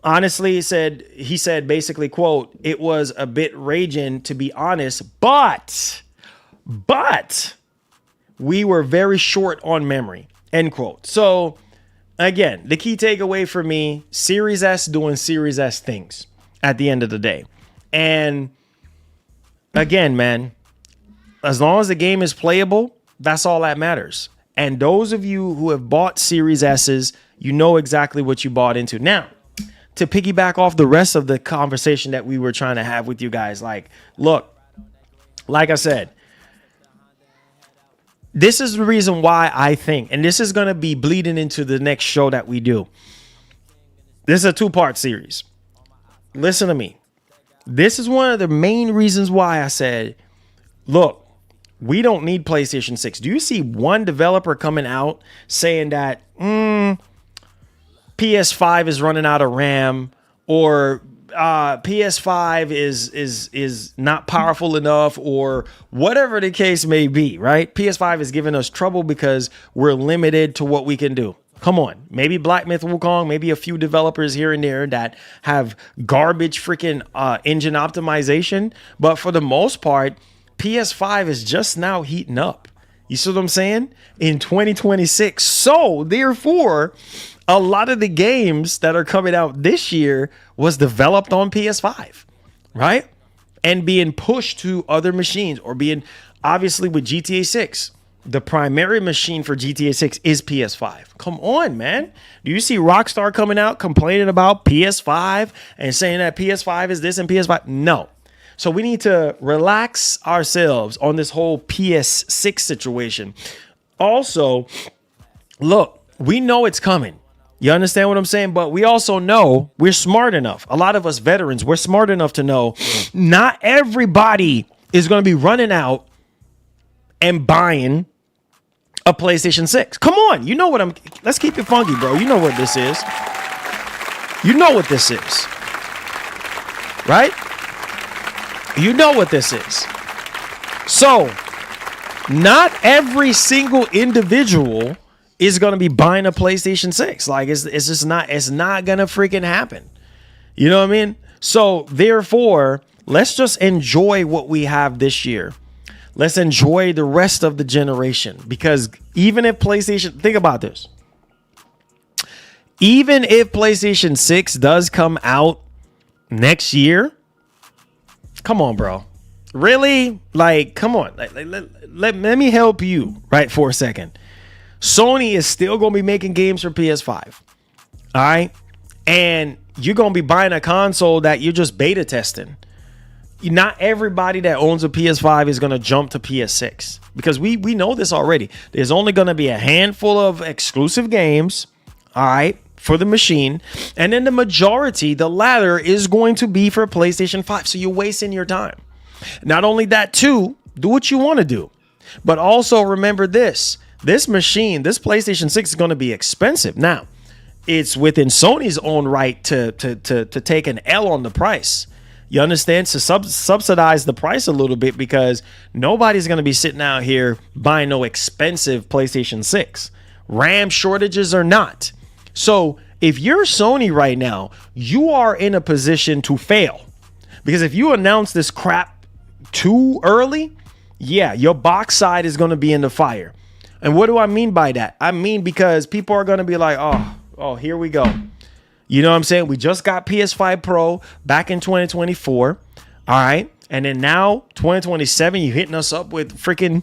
[SPEAKER 4] honestly, he said basically, quote, it was a bit raging, to be honest, but we were very short on memory, end quote. So again, the key takeaway for me, Series S doing Series S things at the end of the day. And again, man, as long as the game is playable, that's all that matters. And those of you who have bought Series S's, you know exactly what you bought into. Now, to piggyback off the rest of the conversation that we were trying to have with you guys, look, like I said, this is the reason why I think, and this is going to be bleeding into the next show that we do. This is a 2-part series. Listen to me. This is one of the main reasons why I said, look, we don't need PlayStation 6. Do you see one developer coming out saying that PS5 is running out of RAM, or PS5 is not powerful enough, or whatever the case may be, right? PS5 is giving us trouble because we're limited to what we can do. Come on. Maybe Black Myth Wukong, maybe a few developers here and there that have garbage freaking engine optimization. But for the most part, PS5 is just now heating up. You see what I'm saying? In 2026. So therefore, a lot of the games that are coming out this year was developed on PS5, right? And being pushed to other machines, or being, obviously with GTA 6. The primary machine for GTA 6 is PS5. Come on, man. Do you see Rockstar coming out complaining about PS5 and saying that PS5 is this and PS5? No. So we need to relax ourselves on this whole PS6 situation. Also, look, we know it's coming. You understand what I'm saying? But we also know we're smart enough. A lot of us veterans, we're smart enough to know not everybody is going to be running out and buying a PlayStation 6. Come on. You know what let's keep it funky, bro. You know what this is. You know what this is. Right? You know what this is. So, not every single individual is going to be buying a PlayStation 6. Like, it's not going to freaking happen. You know what I mean? So, therefore, let's just enjoy what we have this year. Let's enjoy the rest of the generation, because even if PlayStation, think about this. Even if PlayStation 6 does come out next year, come on, bro. Really? Like, come on. Let me help you, right, for a second. Sony is still going to be making games for PS5. All right? And you're going to be buying a console that you're just beta testing. Not everybody that owns a PS5 is going to jump to PS6, because we know this already. There's only going to be a handful of exclusive games, all right, for the machine. And then the majority, the latter, is going to be for PlayStation 5. So you're wasting your time. Not only that, too, do what you want to do. But also remember this. This machine, this PlayStation 6 is going to be expensive. Now, it's within Sony's own right to take an L on the price. You understand? So subsidize the price a little bit, because nobody's going to be sitting out here buying no expensive PlayStation 6. RAM shortages or not. So if you're Sony right now, you are in a position to fail. Because if you announce this crap too early, yeah, your box side is going to be in the fire. And what do I mean by that? I mean, because people are going to be like, oh, here we go. You know what I'm saying? We just got PS5 Pro back in 2024. All right. And then now 2027, you're hitting us up with freaking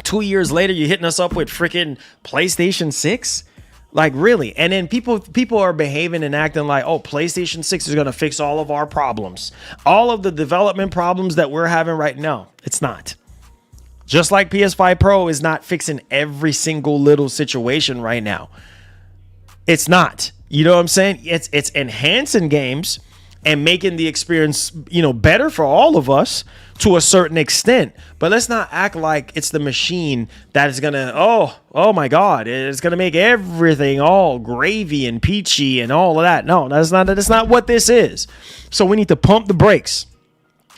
[SPEAKER 4] 2 years later, you're hitting us up with freaking PlayStation 6. Like, really? And then people are behaving and acting like, oh, PlayStation 6 is going to fix all of our problems. All of the development problems that we're having right now. It's not. Just like PS5 Pro is not fixing every single little situation right now. It's not. You know what I'm saying? It's enhancing games and making the experience, better for all of us to a certain extent. But let's not act like it's the machine that is going to, oh my God, it's going to make everything all gravy and peachy and all of that. No, that's not what this is. So we need to pump the brakes.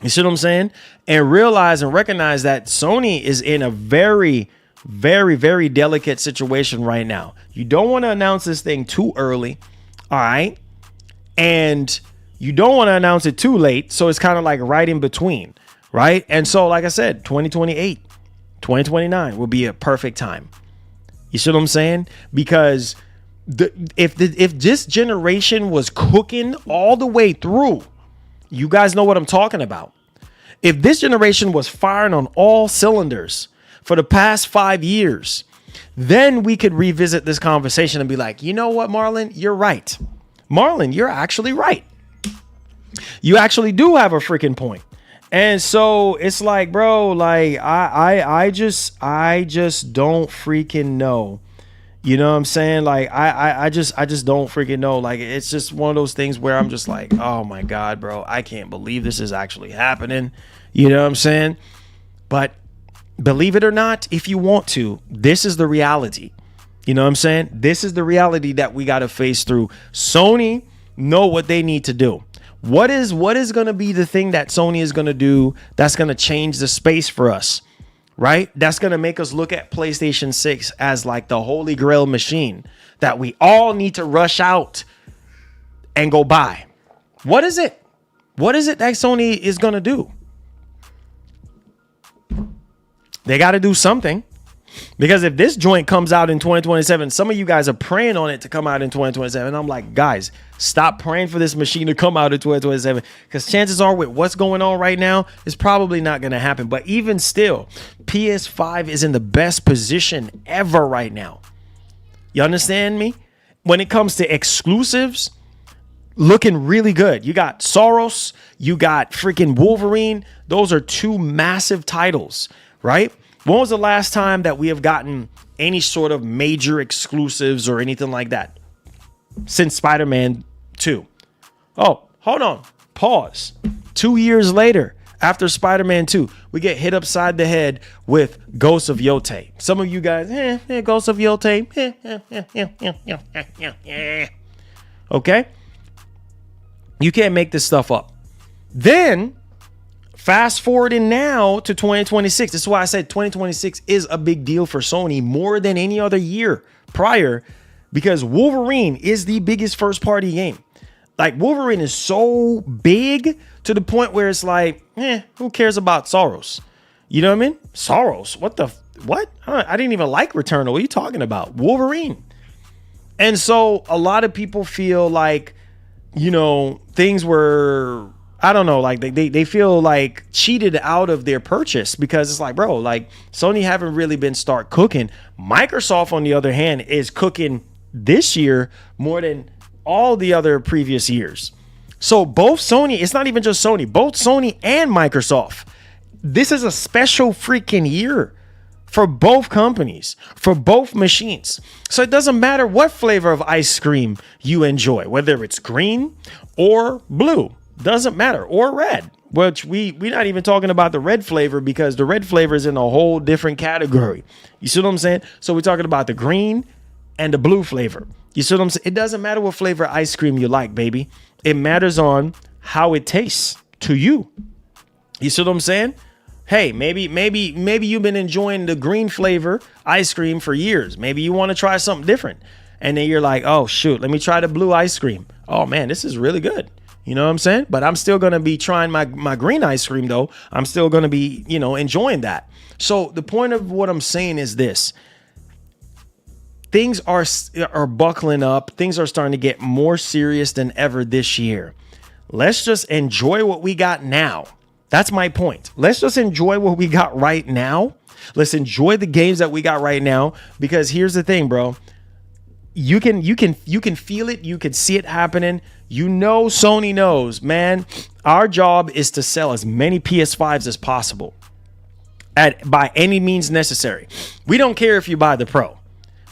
[SPEAKER 4] You see what I'm saying? And realize and recognize that Sony is in a very, very, very delicate situation right now. You don't want to announce this thing too early. All right. And you don't want to announce it too late. So it's kind of like right in between. Right. And so, like I said, 2028, 2029 will be a perfect time. You see what I'm saying? Because if this generation was cooking all the way through, you guys know what I'm talking about. If this generation was firing on all cylinders for the past 5 years, then we could revisit this conversation and be like, you know what, Marlon, you're right. Marlon, you're actually right. You actually do have a freaking point. And so it's like, bro, like I just don't freaking know. You know what I'm saying? Like I just don't freaking know. Like it's just one of those things where I'm just like, oh my God, bro, I can't believe this is actually happening. You know what I'm saying? But believe it or not, if you want to, this is the reality. You know what I'm saying? This is the reality that we got to face through. Sony know what they need to do. What is going to be the thing that Sony is going to do that's going to change the space for us, right? That's going to make us look at PlayStation 6 as like the holy grail machine that we all need to rush out and go buy. What is it? What is it that Sony is going to do? They got to do something. Because if this joint comes out in 2027, some of you guys are praying on it to come out in 2027. I'm like, guys, stop praying for this machine to come out in 2027. Because chances are with what's going on right now, it's probably not going to happen. But even still, PS5 is in the best position ever right now. You understand me? When it comes to exclusives, looking really good. You got Soros, you got freaking Wolverine. Those are two massive titles, right? When was the last time that we have gotten any sort of major exclusives or anything like that? Since Spider-Man 2. Oh, hold on. Pause. 2 years later, after Spider-Man 2, we get hit upside the head with Ghost of Yotei. Some of you guys, Ghost of Yotei. Okay? You can't make this stuff up. Then fast forwarding now to 2026. This is why I said 2026 is a big deal for Sony more than any other year prior, because Wolverine is the biggest first party game. Like Wolverine is so big to the point where it's like, who cares about Soros? You know what I mean? Soros, what? I didn't even like Returnal. What are you talking about? Wolverine. And so a lot of people feel like, things were, I don't know, like they feel like cheated out of their purchase, because it's like, bro, like Sony haven't really been start cooking. Microsoft, on the other hand, is cooking this year more than all the other previous years. So both Sony, it's not even just Sony, both Sony and Microsoft, this is a special freaking year for both companies, for both machines. So it doesn't matter what flavor of ice cream you enjoy, whether it's green or blue. Doesn't matter, or red, which we're not even talking about the red flavor, because the red flavor is in a whole different category. You see what I'm saying? So we're talking about the green and the blue flavor. You see what I'm saying? It doesn't matter what flavor ice cream you like, baby. It matters on how it tastes. to you. You see what I'm saying? Hey, maybe you've been enjoying the green flavor ice cream for years. Maybe you want to try something different. And then you're like, oh, shoot, let me try the blue ice cream. Oh, man, this is really good. You know what I'm saying? But I'm still going to be trying my green ice cream, though. I'm still going to be, enjoying that. So the point of what I'm saying is this. Things are buckling up. Things are starting to get more serious than ever this year. Let's just enjoy what we got now. That's my point. Let's just enjoy what we got right now. Let's enjoy the games that we got right now, because here's the thing, bro. You can feel it. You can see it happening. Sony knows, man, our job is to sell as many PS5s as possible by any means necessary. We don't care if you buy the Pro,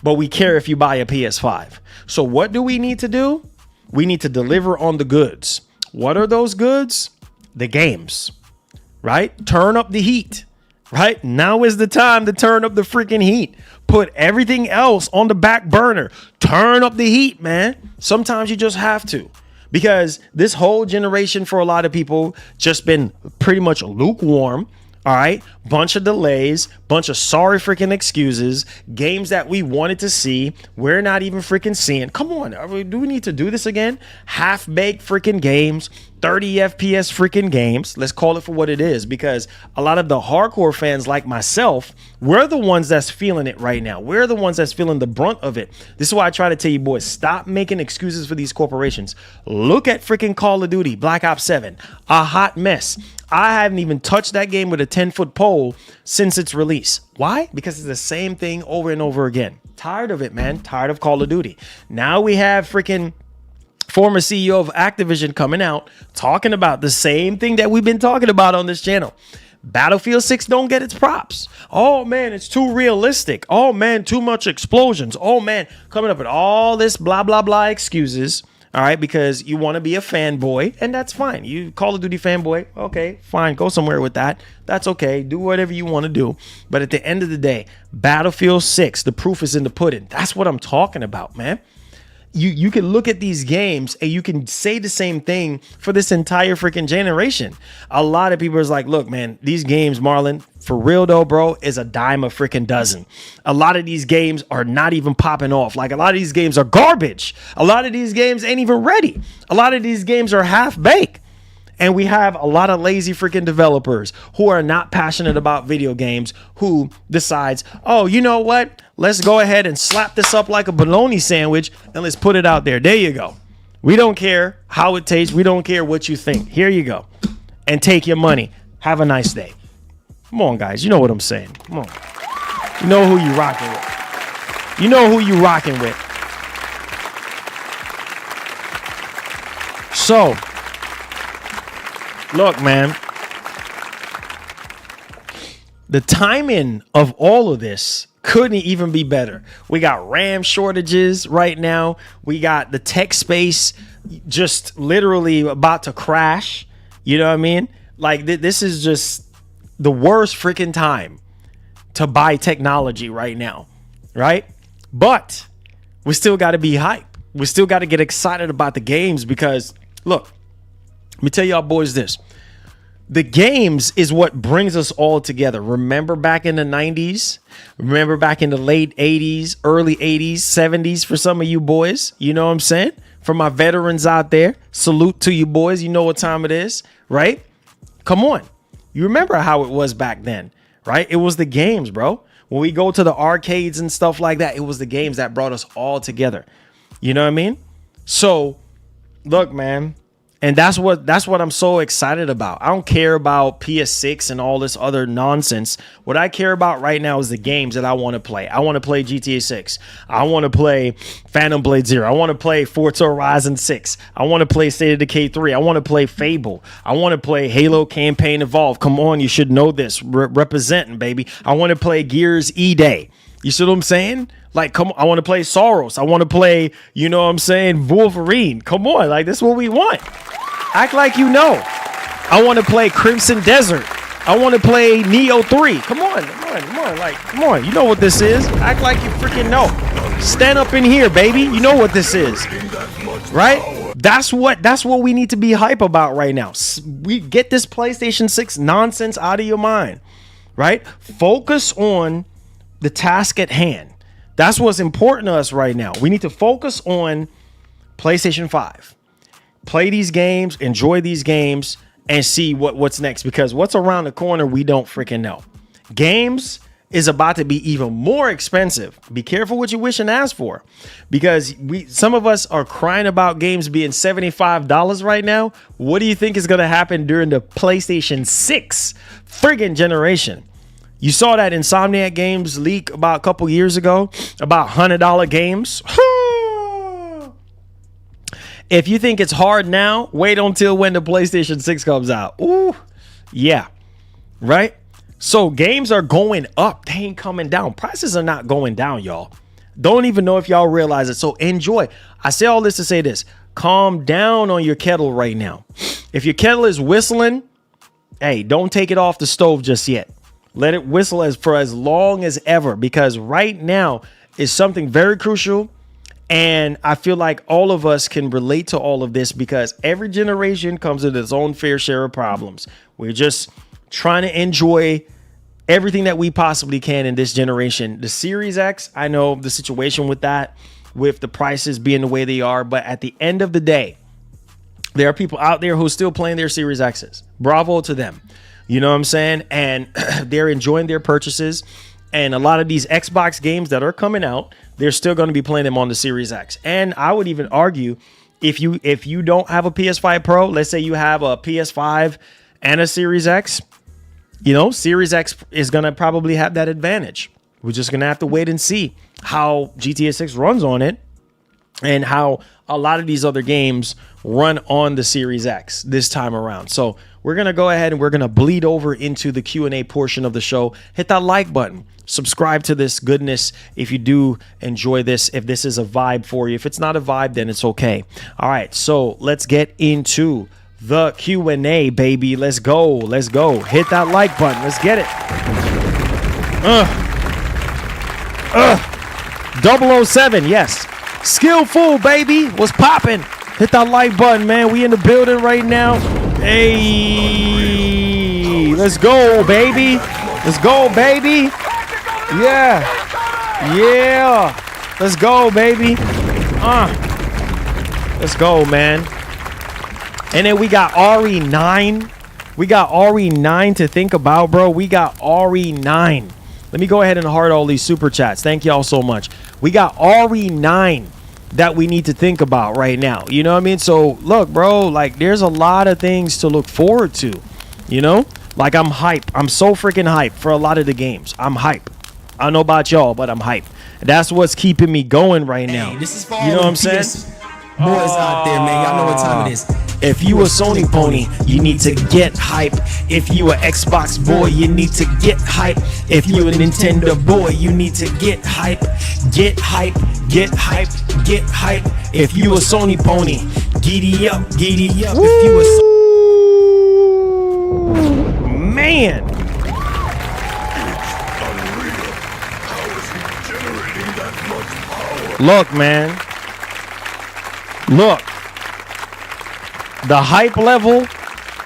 [SPEAKER 4] but we care if you buy a PS5. So what do we need to do? We need to deliver on the goods. What are those goods? The games. Right? Turn up the heat, right? Now is the time to turn up the freaking heat. Put everything else on the back burner. Turn up the heat, man. Sometimes you just have to, because this whole generation for a lot of people just been pretty much lukewarm. All right. Bunch of delays, bunch of sorry freaking excuses, games that we wanted to see. We're not even freaking seeing. Come on. Do we need to do this again? Half-baked freaking games, 30 FPS freaking games. Let's call it for what it is, because a lot of the hardcore fans like myself, we're the ones that's feeling it right now. We're the ones that's feeling the brunt of it. This is why I try to tell you, boys, stop making excuses for these corporations. Look at freaking Call of Duty, Black Ops 7, a hot mess. I haven't even touched that game with a 10-foot pole since its release. Why? Because it's the same thing over and over again. Tired of it, man. Tired of Call of Duty. Now we have freaking former CEO of Activision coming out talking about the same thing that we've been talking about on this channel. Battlefield 6 don't get its props. Oh, man, it's too realistic. Oh, man, too much explosions. Oh, man, coming up with all this blah, blah, blah excuses. All right, because you want to be a fanboy, and that's fine. You Call of Duty fanboy, okay, fine. Go somewhere with that. That's okay. Do whatever you want to do. But at the end of the day, Battlefield 6, the proof is in the pudding. That's what I'm talking about, man. You can look at these games and you can say the same thing for this entire freaking generation. A lot of people is like, look, man, these games, Marlon, for real though, bro, is a dime a freaking dozen. A lot of these games are not even popping off. Like, a lot of these games are garbage. A lot of these games ain't even ready. A lot of these games are half baked. And we have a lot of lazy freaking developers who are not passionate about video games, who decides, oh, you know what? Let's go ahead and slap this up like a bologna sandwich and let's put it out there. There you go. We don't care how it tastes. We don't care what you think. Here you go. And take your money. Have a nice day. Come on, guys. You know what I'm saying. Come on. You know who you rocking with. You know who you rocking with. So, look, man, the timing of all of this couldn't even be better. We got RAM shortages right now. We got the tech space just literally about to crash. You know what I mean? Like, this is just the worst freaking time to buy technology right now, right? But we still got to be hype. We still got to get excited about the games, because, look, let me tell y'all boys this. The games is what brings us all together. Remember back in the 90s? Remember back in the late 80s, early 80s, 70s for some of you boys? You know what I'm saying? For my veterans out there, salute to you boys. You know what time it is, right? Come on. You remember how it was back then, right? It was the games, bro. When we go to the arcades and stuff like that, it was the games that brought us all together. You know what I mean? So, look, man. And that's what I'm so excited about. I don't care about PS6 and all this other nonsense. What I care about right now is the games that I want to play. I want to play GTA 6. I want to play Phantom Blade 0. I want to play Forza Horizon 6. I want to play State of Decay 3. I want to play Fable. I want to play Halo Campaign Evolved. Come on, you should know this. Representing, baby. I want to play Gears E-Day. You see what I'm saying? Like, come on, I want to play Soros. I want to play, you know what I'm saying, Wolverine. Come on, like, this is what we want. Act like you know. I want to play Crimson Desert. I want to play Neo 3. Come on. Like, come on. You know what this is. Act like you freaking know. Stand up in here, baby. You know what this is. Right? That's what we need to be hype about right now. We get this PlayStation 6 nonsense out of your mind, right? Focus on the task at hand. That's what's important to us right now. We need to focus on PlayStation 5. Play these games, enjoy these games, and see what's next, because what's around the corner, we don't freaking know. Games is about to be even more expensive. Be careful what you wish and ask for, because some of us are crying about games being $75 right now. What do you think is going to happen during the PlayStation 6 friggin' generation? You saw that Insomniac Games leak about a couple years ago about $100 games. If you think it's hard now, wait until when the PlayStation 6 comes out. Ooh, yeah, right? So games are going up. They ain't coming down. Prices are not going down, y'all. Don't even know if y'all realize it. So enjoy. I say all this to say this. Calm down on your kettle right now. If your kettle is whistling, hey, don't take it off the stove just yet. Let it whistle for as long as ever, because right now is something very crucial. And I feel like all of us can relate to all of this, because every generation comes with its own fair share of problems. We're just trying to enjoy everything that we possibly can in this generation. The Series X, I know the situation with that, with the prices being the way they are. But at the end of the day, there are people out there who are still playing their Series X's. Bravo to them. You know what I'm saying? And they're enjoying their purchases. And a lot of these Xbox games that are coming out, they're still going to be playing them on the Series X. And I would even argue, if you don't have a PS5 Pro, let's say you have a PS5 and a Series X, Series X is going to probably have that advantage. We're just going to have to wait and see how GTA 6 runs on it, and how a lot of these other games run on the Series X this time around. So we're going to go ahead and we're going to bleed over into the Q&A portion of the show. Hit that like button. Subscribe to this goodness if you do enjoy this, if this is a vibe for you. If it's not a vibe, then it's okay. All right, so let's get into the Q&A, baby. Let's go. Let's go. Hit that like button. Let's get it. 007, yes. Skillful, baby. What's popping? Hit that like button, man. We in the building right now. Hey, let's go, baby. Let's go, baby. Yeah. Let's go, baby. Let's go, man. And then we got RE9. We got RE9 to think about, bro. We got RE9. Let me go ahead and heart all these super chats. Thank y'all so much. We got RE9 that we need to think about right now. You know what I mean? So look, bro, like there's a lot of things to look forward to, like I'm hype. I'm so freaking hype for a lot of the games. I'm hype. I don't know about y'all, but I'm hype. That's what's keeping me going right now.
[SPEAKER 3] Hey, this is for
[SPEAKER 4] you know
[SPEAKER 3] all
[SPEAKER 4] what I'm
[SPEAKER 3] the
[SPEAKER 4] saying?
[SPEAKER 3] boys out there, man. Y'all know what time it is.
[SPEAKER 4] If you a Sony pony, you need to get hype. If you a Xbox boy, you need to get hype. If you a Nintendo boy, you need to get hype. Get hype, get hype, get hype. If you a Sony pony, giddy up, giddy up. If you a man. Look, man. Look. The hype level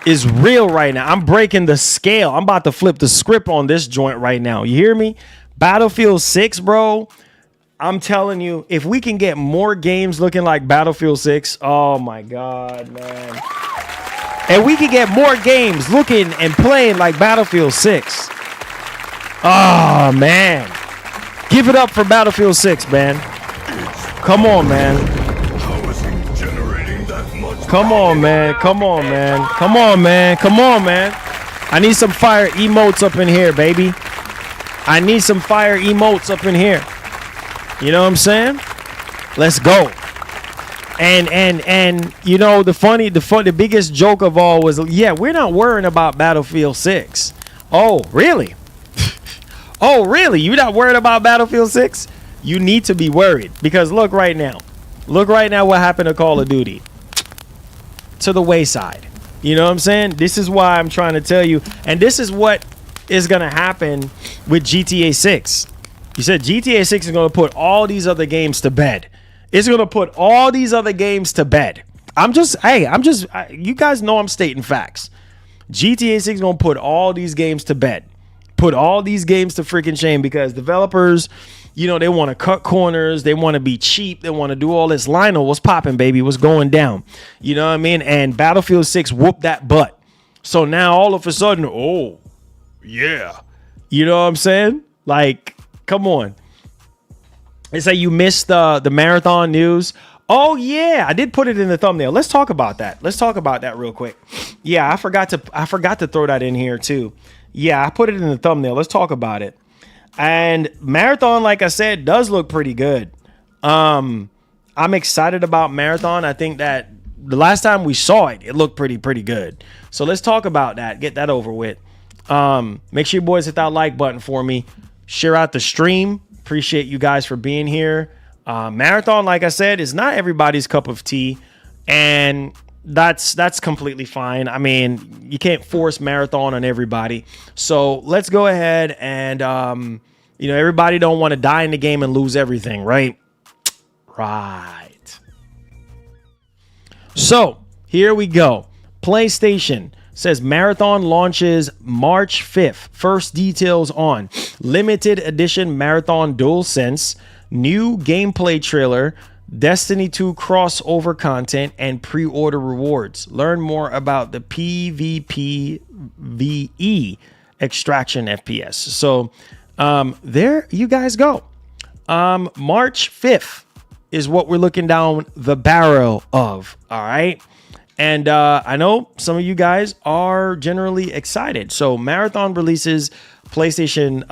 [SPEAKER 4] is real right now. I'm breaking the scale. I'm about to flip the script on this joint right now. You hear me? Battlefield 6, bro. I'm telling you, if we can get more games looking like Battlefield 6, oh my God, man. And we can get more games looking and playing like Battlefield 6. Oh, man. Give it up for Battlefield 6, man. Come on, man. Come on, man. Come on, man. Come on, man. Come on, man. I need some fire emotes up in here, baby. I need some fire emotes up in here. You know what I'm saying? Let's go. And the biggest joke of all was, yeah, we're not worrying about Battlefield 6. Oh, really? Oh, really? You're not worried about Battlefield 6? You need to be worried, because look right now. Look right now what happened to Call of Duty. To the wayside. You know what I'm saying? This is why I'm trying to tell you. And this is what is going to happen with GTA 6. You said GTA 6 is going to put all these other games to bed. It's going to put all these other games to bed. You guys know I'm stating facts. GTA 6 gonna put all these games to bed. Put all these games to freaking shame because developers, they want to cut corners. They want to be cheap. They want to do all this. Lionel, what's popping, baby? What's going down? You know what I mean? And Battlefield 6 whooped that butt. So now all of a sudden, oh, yeah. You know what I'm saying? Like, come on. It's like you missed the marathon news. Oh, yeah. I did put it in the thumbnail. Let's talk about that. Let's talk about that real quick. Yeah, I forgot to throw that in here, too. Yeah, I put it in the thumbnail. Let's talk about it. And Marathon, like I said, does look pretty good. I'm excited about Marathon. I think that the last time we saw it, it looked pretty good. So let's talk about that. Get that over with. Make sure you boys hit that like button for me. Share out the stream. Appreciate you guys for being here. Marathon, like I said, is not everybody's cup of tea. And that's completely fine. I mean, you can't force Marathon on everybody. So let's go ahead and, everybody don't want to die in the game and lose everything, right? Right. So here we go. PlayStation says Marathon launches March 5th. First details on limited edition Marathon DualSense, new gameplay trailer, Destiny 2 crossover content, and pre-order rewards. Learn more about the PvPvE extraction FPS. So there you guys go. March 5th is what we're looking down the barrel of. All right. And I know some of you guys are generally excited. So Marathon releases PlayStation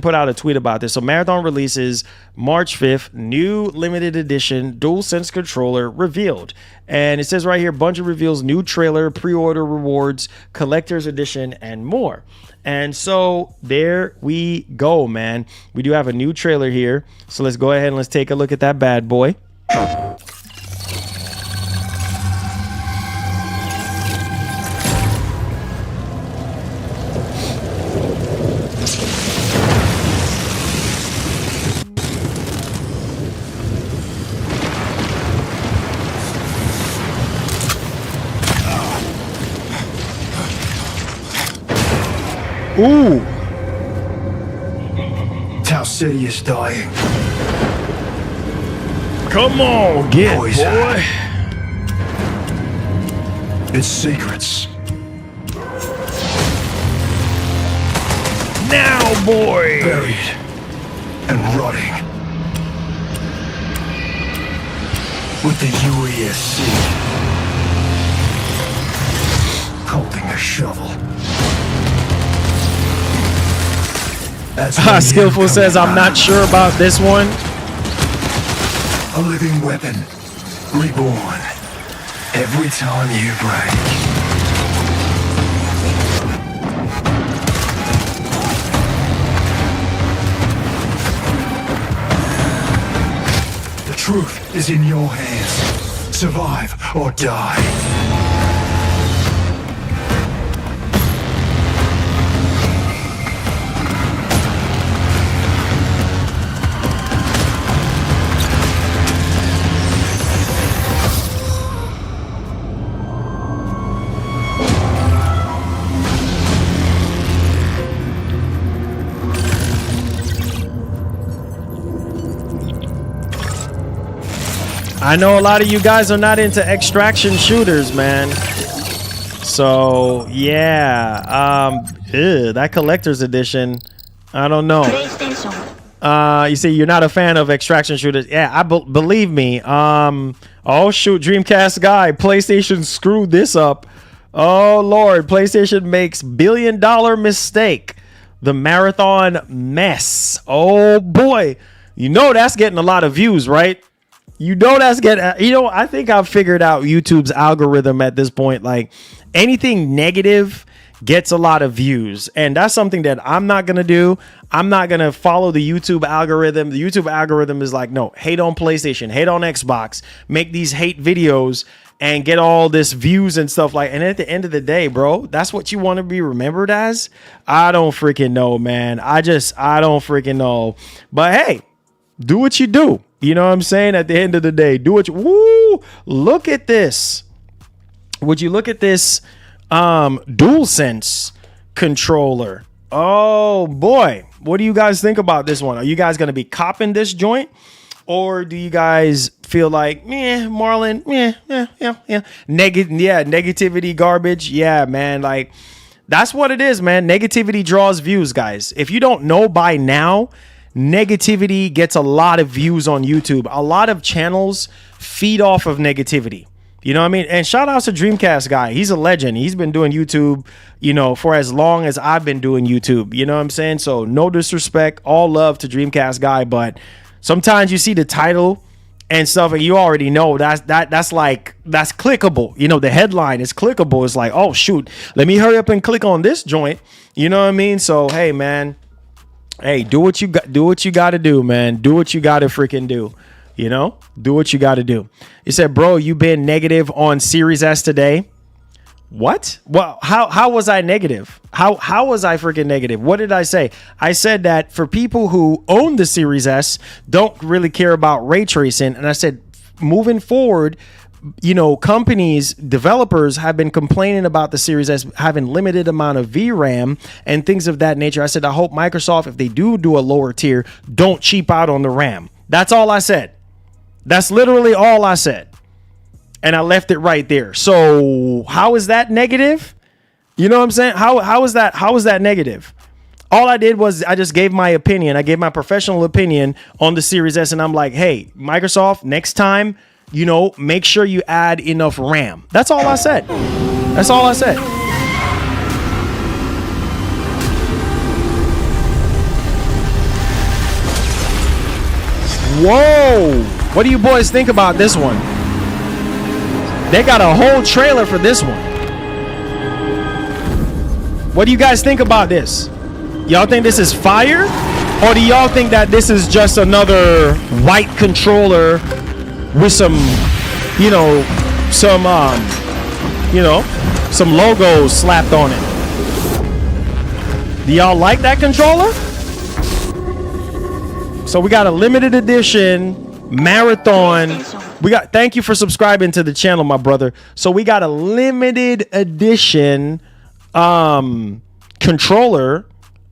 [SPEAKER 4] put out a tweet about this. So Marathon releases March 5th, new limited edition DualSense controller revealed. And it says right here, Bungie reveals new trailer, pre-order rewards, collector's edition, and more. And so there we go, man. We do have a new trailer here. So let's go ahead and let's take a look at that bad boy. Ooh.
[SPEAKER 7] Tau City is dying.
[SPEAKER 4] Come on, get
[SPEAKER 7] Boys,
[SPEAKER 4] boy.
[SPEAKER 7] Its secrets.
[SPEAKER 4] Now, boy.
[SPEAKER 7] Buried and rotting. With the UESC holding a shovel.
[SPEAKER 4] Skillful says, I'm not sure about this one.
[SPEAKER 7] A living weapon, reborn every time you break. The truth is in your hands. Survive or die.
[SPEAKER 4] I know a lot of you guys are not into extraction shooters, man. So yeah, that collector's edition, I don't know. You see, you're not a fan of extraction shooters. Yeah, believe me. Oh shoot, Dreamcast guy, PlayStation screwed this up. Oh Lord, PlayStation makes $1 billion mistake. The Marathon mess. Oh boy, that's getting a lot of views, right? I think I've figured out YouTube's algorithm at this point. Like anything negative gets a lot of views. And that's something that I'm not going to do. I'm not going to follow the YouTube algorithm. The YouTube algorithm is like, no, hate on PlayStation, hate on Xbox, make these hate videos and get all this views and stuff like. And at the end of the day, bro, that's what you want to be remembered as. I don't freaking know, man. I don't freaking know. But hey, do what you do. You know what I'm saying? At the end of the day, do what you, woo, look at this. Would you look at this DualSense controller? Oh boy. What do you guys think about this one? Are you guys going to be copping this joint? Or do you guys feel like, Marlon, negativity, garbage? Yeah, man. Like, that's what it is, man. Negativity draws views, guys. If you don't know by now, negativity gets a lot of views on YouTube. A lot of channels feed off of negativity. You know what I mean? And shout out to Dreamcast guy. He's a legend. He's been doing YouTube, for as long as I've been doing YouTube. You know what I'm saying? So no disrespect, all love to Dreamcast guy, but sometimes you see the title and stuff and you already know that's clickable. The headline is clickable. It's like, oh shoot, let me hurry up and click on this joint. You know what I mean? So hey man, do what you got to do, man. Do what you got to freaking do. Do what you got to do. You said, bro, you been negative on Series S today. What? Well, how was I negative? How was I freaking negative? What did I say? I said that for people who own the Series S, don't really care about ray tracing. And I said, moving forward, companies, developers have been complaining about the Series S having limited amount of VRAM and things of that nature. I said, I hope Microsoft, if they do a lower tier, don't cheap out on the RAM. That's all I said. That's literally all I said. And I left it right there. So how is that negative? You know what I'm saying? How is that negative? All I did was I just gave my opinion. I gave my professional opinion on the Series S. And I'm like, hey, Microsoft, next time, make sure you add enough RAM. That's all I said. That's all I said. Whoa. What do you boys think about this one? They got a whole trailer for this one. What do you guys think about this? Y'all think this is fire? Or do y'all think that this is just another white controller with some logos slapped on it? Do y'all like that controller? So we got a limited edition marathon. Thank you for subscribing to the channel, my brother. So we got a limited edition controller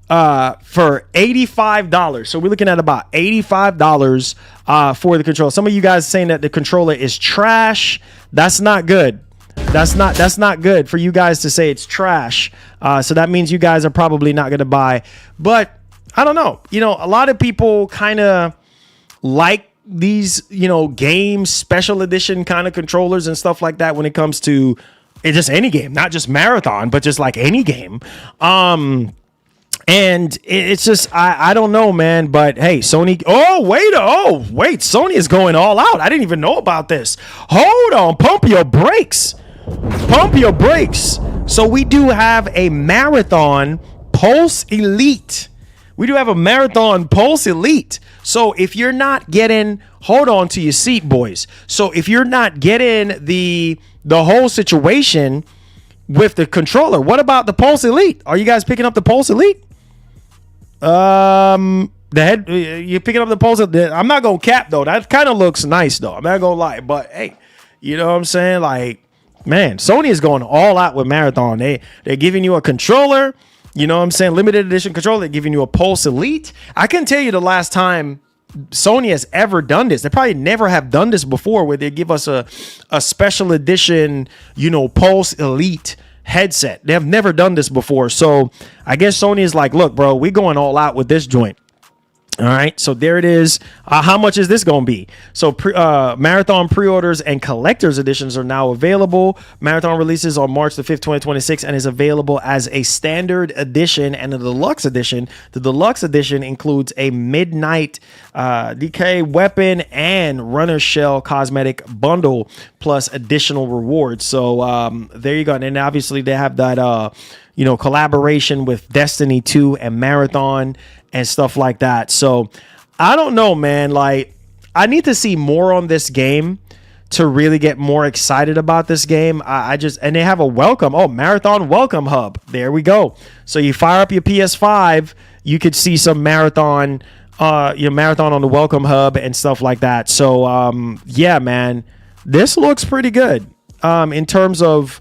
[SPEAKER 4] for $85. So we're looking at about $85 for the controller. Some of you guys saying that the controller is trash. That's not good. That's not good for you guys to say it's trash. So that means you guys are probably not going to buy. But I don't know. A lot of people kind of like these, game special edition kind of controllers and stuff like that when it comes to just any game, not just Marathon, but just like any game. And it's just, I don't know, man, but hey, Sony, wait, Sony is going all out. I didn't even know about this. Hold on, pump your brakes. So we do have a Marathon Pulse Elite. So if you're not getting, hold on to your seat, boys. So if you're not getting the whole situation with the controller, what about the Pulse Elite? Are you guys picking up the Pulse Elite? You're picking up the Pulse Elite. I'm not gonna cap though. That kind of looks nice though. I'm not gonna lie, but hey, you know what I'm saying? Like, man, Sony is going all out with Marathon. They're giving you a controller. You know what I'm saying? Limited edition controller. They're giving you a Pulse Elite. I can tell you the last time Sony has ever done this. They probably never have done this before where they give us a special edition, Pulse Elite headset. They have never done this before. So I guess Sony is like, look, bro, we're going all out with this joint. All right, so there it is. How much is this going to be? So Marathon pre-orders and collector's editions are now available. Marathon releases on March the 5th, 2026 and is available as a standard edition and a deluxe edition. The deluxe edition includes a Midnight DK weapon and runner shell cosmetic bundle plus additional rewards. So there you go. And then obviously they have that collaboration with Destiny 2 and Marathon and stuff like that. So I don't know, man. Like, I need to see more on this game to really get more excited about this game. And they have a Marathon welcome hub. There we go. So you fire up your PS5, you could see some Marathon Marathon on the Welcome Hub and stuff like that. So yeah, man, this looks pretty good in terms of,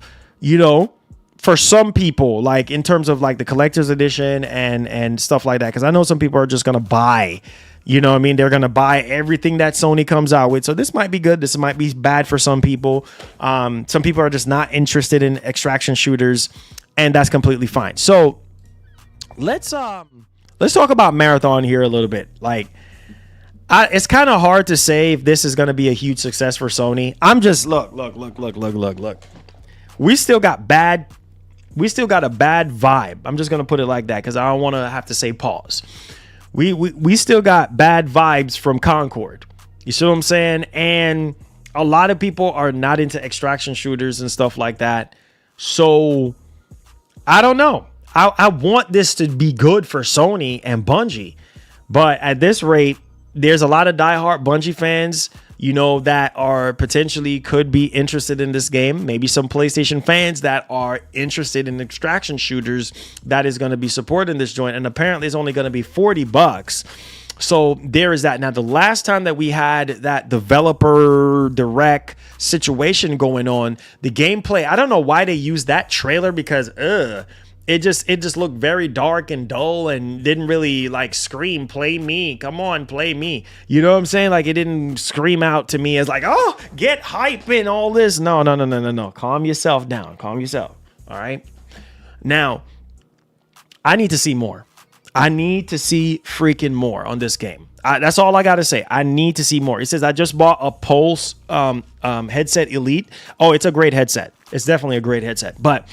[SPEAKER 4] for some people, like in terms of like the collector's edition and stuff like that, because I know some people are just gonna buy, they're gonna buy everything that Sony comes out with. So this might be good, this might be bad for some people. Some people are just not interested in extraction shooters, and that's completely fine. So let's talk about Marathon here a little bit. Like, it's kind of hard to say if this is going to be a huge success for Sony. I'm just look. We still got a bad vibe. I'm just going to put it like that because I don't want to have to say pause. We still got bad vibes from Concord. You see what I'm saying? And a lot of people are not into extraction shooters and stuff like that. So I don't know. I want this to be good for Sony and Bungie, but at this rate, there's a lot of diehard Bungie fans, that are potentially could be interested in this game. Maybe some PlayStation fans that are interested in extraction shooters that is going to be supporting this joint. And apparently it's only going to be $40. So there is that. Now, the last time that we had that developer direct situation going on, the gameplay, I don't know why they used that trailer because, it just looked very dark and dull and didn't really like scream, play me. Come on, play me. You know what I'm saying? Like, it didn't scream out to me as like, oh, get hype and all this. No. Calm yourself down. Calm yourself. All right. Now, I need to see more. I need to see freaking more on this game. That's all I got to say. I need to see more. It says I just bought a Pulse headset Elite. Oh, it's a great headset. It's definitely a great headset. But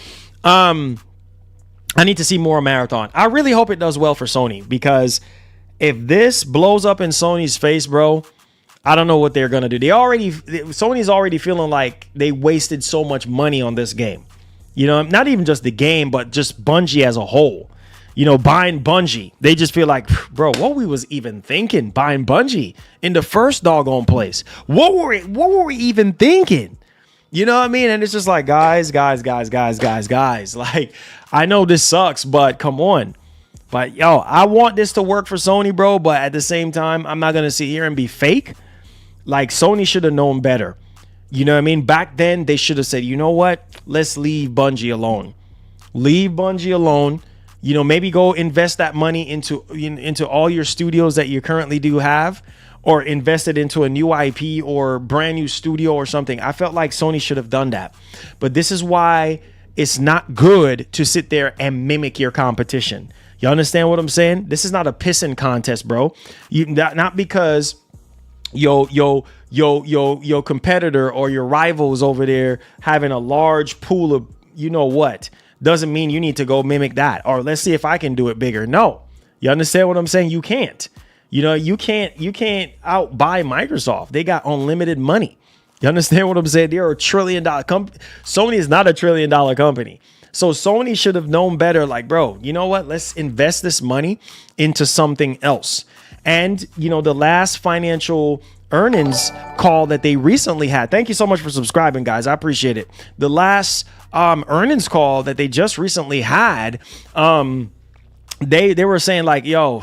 [SPEAKER 4] I need to see more Marathon. I really hope it does well for Sony, because if this blows up in Sony's face, bro, I don't know what they're going to do. Sony's already feeling like they wasted so much money on this game. Not even just the game, but just Bungie as a whole. Buying Bungie. They just feel like, bro, what we was even thinking buying Bungie in the first doggone place? What were we even thinking? You know what I mean? And it's just like, guys. Like, I know this sucks, but come on. But yo, I want this to work for Sony, bro. But at the same time, I'm not going to sit here and be fake. Like, Sony should have known better. You know what I mean? Back then, they should have said, you know what? Let's leave Bungie alone. Leave Bungie alone. Maybe go invest that money into all your studios that you currently do have, or invest it into a new IP or brand new studio or something. I felt like Sony should have done that. But this is why it's not good to sit there and mimic your competition. You understand what I'm saying? This is not a pissing contest, bro. Not because your competitor or your rivals over there having a large pool of what doesn't mean you need to go mimic that, or let's see if I can do it bigger. No, you understand what I'm saying? You can't. You can't outbuy Microsoft. They got unlimited money. You understand what I'm saying? They're a $1 trillion company. Sony is not a $1 trillion company. So Sony should have known better. Like, bro, you know what? Let's invest this money into something else. And, the last financial earnings call that they recently had. Thank you so much for subscribing, guys. I appreciate it. The last earnings call that they just recently had, they were saying like, yo,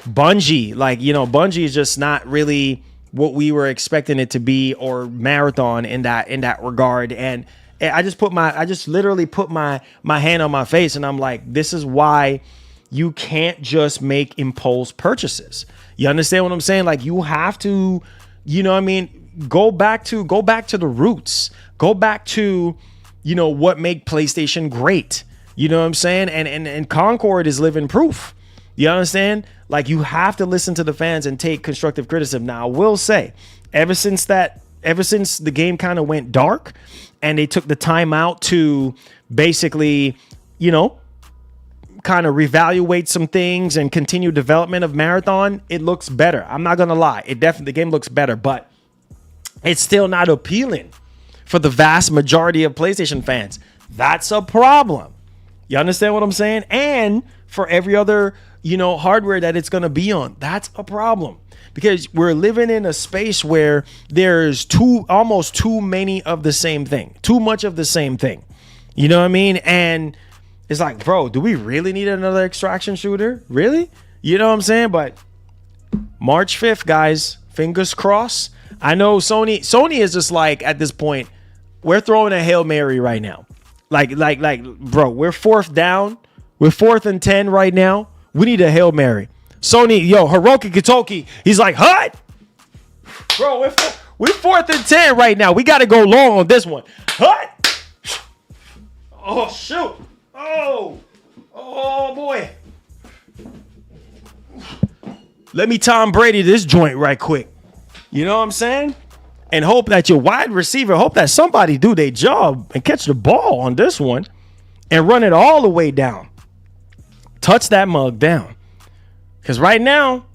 [SPEAKER 4] Bungie, Bungie is just not really what we were expecting it to be, or Marathon in that regard. And I just literally put my hand on my face, and I'm like, this is why you can't just make impulse purchases. You understand what I'm saying? Like, you have to, go back to the roots. Go back to, what made PlayStation great. You know what I'm saying? And Concord is living proof. You understand? Like, you have to listen to the fans and take constructive criticism. Now, I will say, ever since the game kind of went dark and they took the time out to basically, kind of reevaluate some things and continue development of Marathon, it looks better. I'm not going to lie. The game looks better, but it's still not appealing for the vast majority of PlayStation fans. That's a problem. You understand what I'm saying? And for every other, hardware that it's going to be on, that's a problem, because we're living in a space where there's almost too many of the same thing, too much of the same thing. You know what I mean? And it's like, bro, do we really need another extraction shooter? Really? You know what I'm saying? But March 5th, guys. Fingers crossed. I know Sony is just like, at this point, we're throwing a Hail Mary right now. Like, bro, we're 4th down. We're 4th and 10 right now. We need a Hail Mary. Sony, Hiroki Kitoki, he's like, hut. Bro, we're 4th and 10 right now. We got to go long on this one. Hut. Oh, shoot. Oh, boy. Let me Tom Brady this joint right quick. You know what I'm saying? And hope that your wide receiver, hope that somebody do their job and catch the ball on this one and run it all the way down. Touch that mug down. Because right now,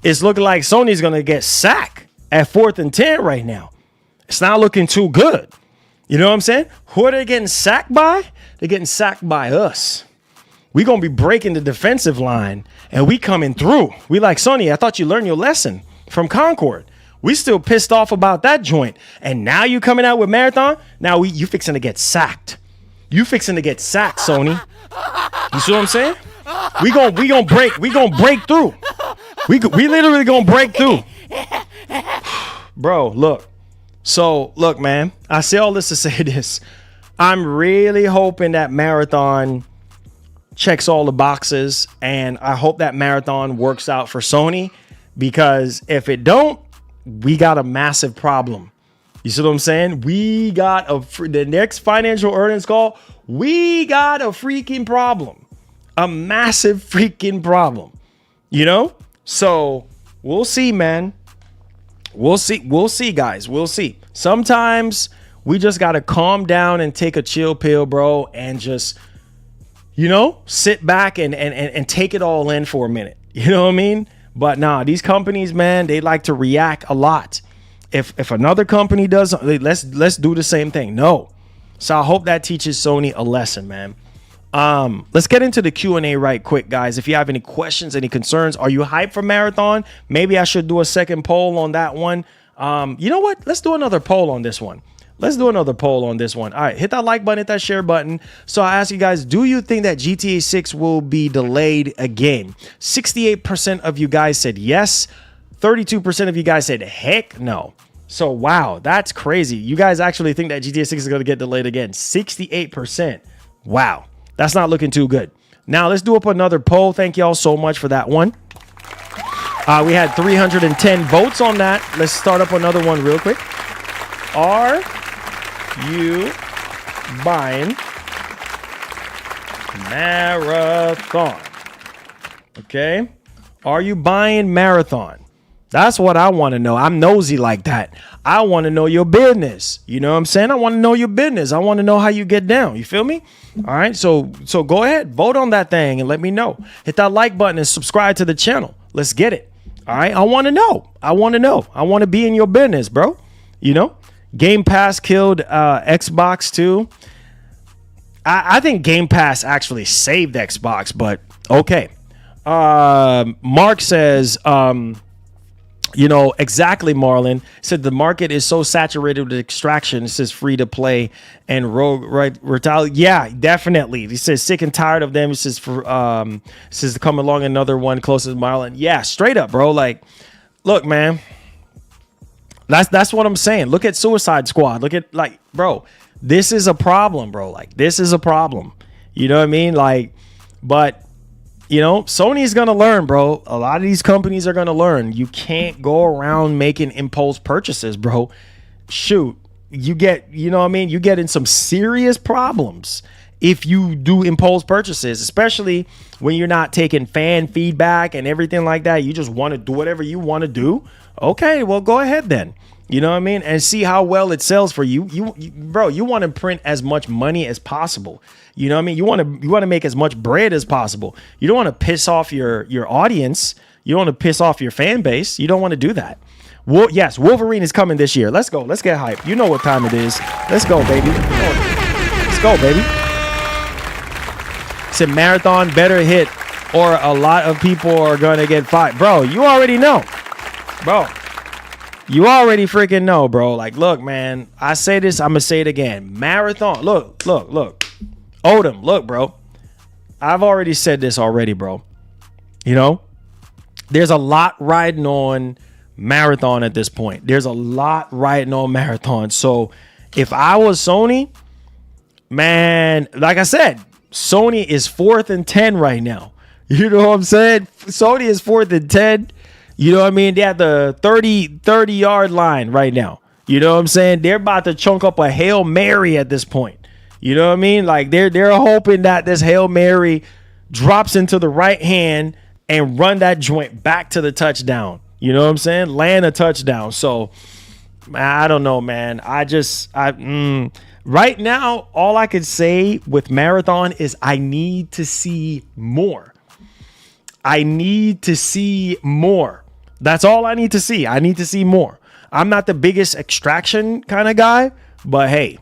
[SPEAKER 4] it's looking like Sony's going to get sacked at 4th and 10 right now. It's not looking too good. You know what I'm saying? Who are they getting sacked by? They're getting sacked by us. We're going to be breaking the defensive line and we coming through. We like, Sony, I thought you learned your lesson from Concord. We still pissed off about that joint. And now you coming out with Marathon? Now you fixing to get sacked. You fixing to get sacked, Sony. You see what I'm saying? We gonna break through. We literally gonna break through. Bro, look. So, look, man. I say all this to say this. I'm really hoping that Marathon checks all the boxes, and I hope that Marathon works out for Sony, because if it don't, we got a massive problem. You see what I'm saying? We got the next financial earnings call. We got a freaking problem. A massive freaking problem. You know? So we'll see, man. We'll see, guys. We'll see. Sometimes we just got to calm down and take a chill pill, bro, and just, sit back and take it all in for a minute. You know what I mean? But nah, these companies, man, they like to react a lot. If another company does, let's do the same thing. No. So I hope that teaches Sony a lesson, man. Let's get into the Q&A right quick, guys. If you have any questions, any concerns, are you hyped for Marathon? Maybe I should do a second poll on that one. You know what? Let's do another poll on this one. All right, hit that like button, hit that share button. So I ask you guys, do you think that GTA 6 will be delayed again? 68% of you guys said yes. 32% of you guys said heck no. So, wow, that's crazy. You guys actually think that GTA 6 is going to get delayed again. 68%. Wow, that's not looking too good. Now, let's do up another poll. Thank y'all so much for that one. We had 310 votes on that. Let's start up another one real quick. Are you buying Marathon? Okay. Are you buying Marathon? That's what I want to know. I'm nosy like that. I want to know your business. You know what I'm saying? I want to know your business. I want to know how you get down. You feel me? All right. So go ahead, vote on that thing and let me know. Hit that like button and subscribe to the channel. Let's get it. All right. I want to know. I want to be in your business, bro. Game Pass killed Xbox too. I think Game Pass actually saved Xbox, but okay. Mark says, exactly, Marlon said the market is so saturated with extraction. It says free to play and rogue, right? Yeah, definitely. He says sick and tired of them. He says says come along another one closest Marlon. Yeah, straight up, bro. Like, look, man. That's what I'm saying. Look at Suicide Squad. Look at, like, bro, this is a problem, bro. Like, this is a problem. You know what I mean? Like, but, Sony's going to learn, bro. A lot of these companies are going to learn. You can't go around making impulse purchases, bro. Shoot. You get, you get in some serious problems if you do impulse purchases, especially when you're not taking fan feedback and everything like that. You just want to do whatever you want to do. Okay, well, go ahead then. You know what I mean? And see how well it sells for you. Bro, you want to print as much money as possible. You know what I mean? You want to make as much bread as possible. You don't want to piss off your audience. You don't want to piss off your fan base. You don't want to do that. Well, yes, Wolverine is coming this year. Let's go. Let's get hyped. You know what time it is. Let's go, baby. Let's go, baby. Said Marathon better hit or a lot of people are going to get fired. Bro, you already know. Bro, you already freaking know, bro. Like, look, man, I say this, I'm going to say it again. Marathon, look. Odom, look, bro. I've already said this already, bro. there's a lot riding on Marathon at this point. There's a lot riding on Marathon. So if I was Sony, man, like I said, Sony is 4th and 10 right now. You know what I'm saying? Sony is 4th and 10. You know what I mean? They're at the 30 yard line right now. You know what I'm saying? They're about to chunk up a Hail Mary at this point. You know what I mean? Like they're hoping that this Hail Mary drops into the right hand and run that joint back to the touchdown. You know what I'm saying? Land a touchdown. So I don't know, man. Right now, all I could say with Marathon is I need to see more. I need to see more. That's all I need to see. I need to see more. I'm not the biggest extraction kind of guy, but hey,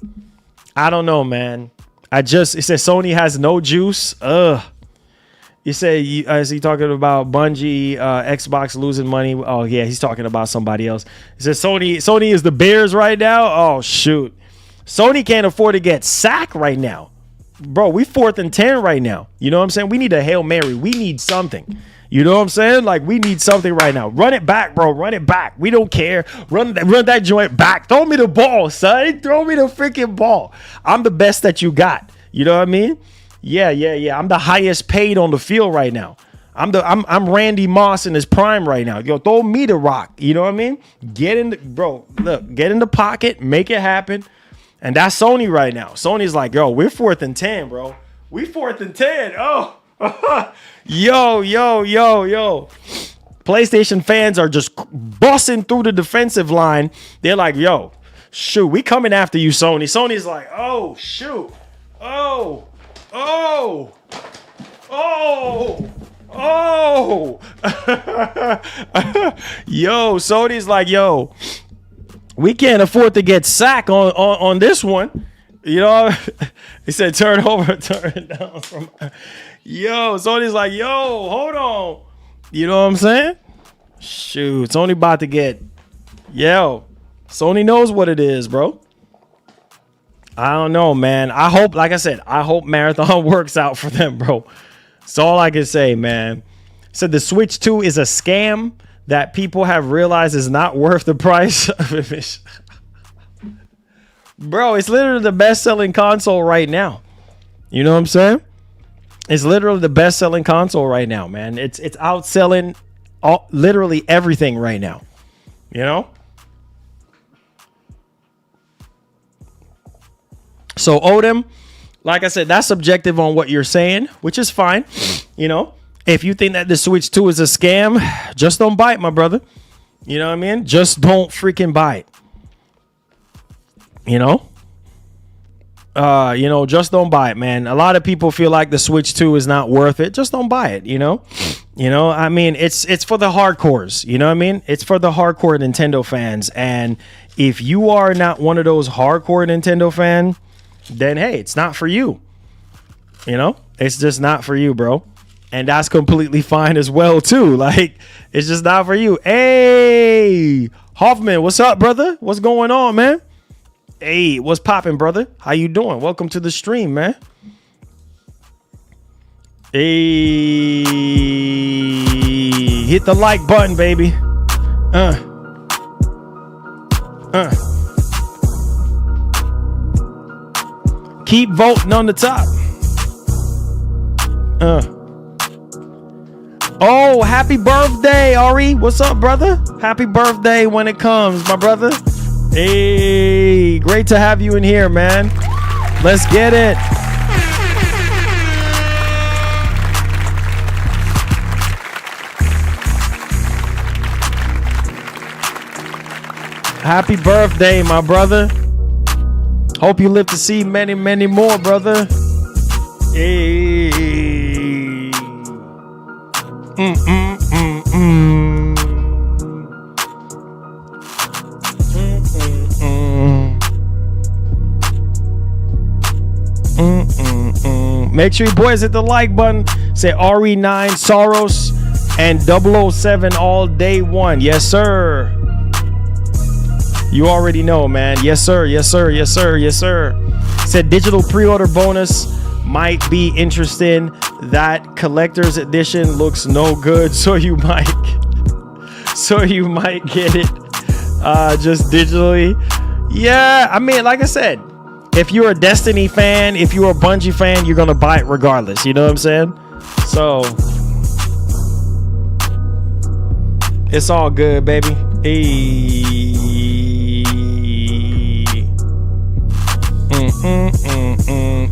[SPEAKER 4] I don't know, man. It says Sony has no juice. You say, is he talking about Bungie, Xbox losing money? Oh yeah, he's talking about somebody else. He says Sony is the Bears right now. Oh shoot, Sony can't afford to get sacked right now, bro. We 4th and 10 right now. You know what I'm saying? We need a Hail Mary. We need something. You know what I'm saying? Like we need something right now. Run it back, bro. Run it back. We don't care. Run that joint back. Throw me the ball, son. Throw me the freaking ball. I'm the best that you got. You know what I mean? Yeah. I'm the highest paid on the field right now. I'm Randy Moss in his prime right now. Yo, throw me the rock. You know what I mean? Get in the pocket, make it happen. And that's Sony right now. Sony's like, yo, we're 4th and 10, bro. We 4th and 10. Oh, yo. PlayStation fans are just busting through the defensive line. They're like, yo, shoot, we coming after you, Sony. Sony's like, oh, shoot. Oh. Yo, Sony's like, yo, we can't afford to get sacked on this one. You know, he said, turn it down from. Yo, Sony's like, yo, hold on. You know what I'm saying? Shoot, Sony about to get. Yo, Sony knows what it is, bro. I don't know, man. I hope, like I said, I hope Marathon works out for them, bro. That's all I can say, man. Said the Switch 2 is a scam that people have realized is not worth the price of it. Bro, it's literally the best-selling console right now. You know what I'm saying? It's literally the best-selling console right now, man. It's outselling literally everything right now. You know? So Odom, like I said, that's subjective on what you're saying, which is fine. You know, if you think that the Switch 2 is a scam, just don't buy it, my brother. You know what I mean? Just don't freaking buy it. You know, just don't buy it, man. A lot of people feel like the Switch 2 is not worth it. Just don't buy it. You know, I mean, it's for the hardcores. You know what I mean? It's for the hardcore Nintendo fans. And if you are not one of those hardcore Nintendo fans, then hey, it's not for you. You know, it's just not for you, bro. And that's completely fine as well, too. Like, it's just not for you. Hey, Hoffman, what's up, brother? What's going on, man? Hey, what's popping, brother? How you doing? Welcome to the stream, man. Hey, hit the like button, baby. Keep voting on the top. Oh, happy birthday, Ari. What's up, brother? Happy birthday when it comes, my brother. Hey, great to have you in here, man. Let's get it. Happy birthday, my brother. Hope you live to see many, many more, brother. Hey. Make sure you boys hit the like button. Say RE9 Soros and 007 all day one. Yes, sir. You already know, man. Yes, sir. Yes, sir. Yes, sir. Yes, sir. Said digital pre-order bonus might be interesting. that collector's edition looks no good, so you might get it just digitally. Yeah, I mean, like I said, if you're a Destiny fan, if you're a Bungie fan, you're gonna buy it regardless. You know what I'm saying? So it's all good, baby. Hey.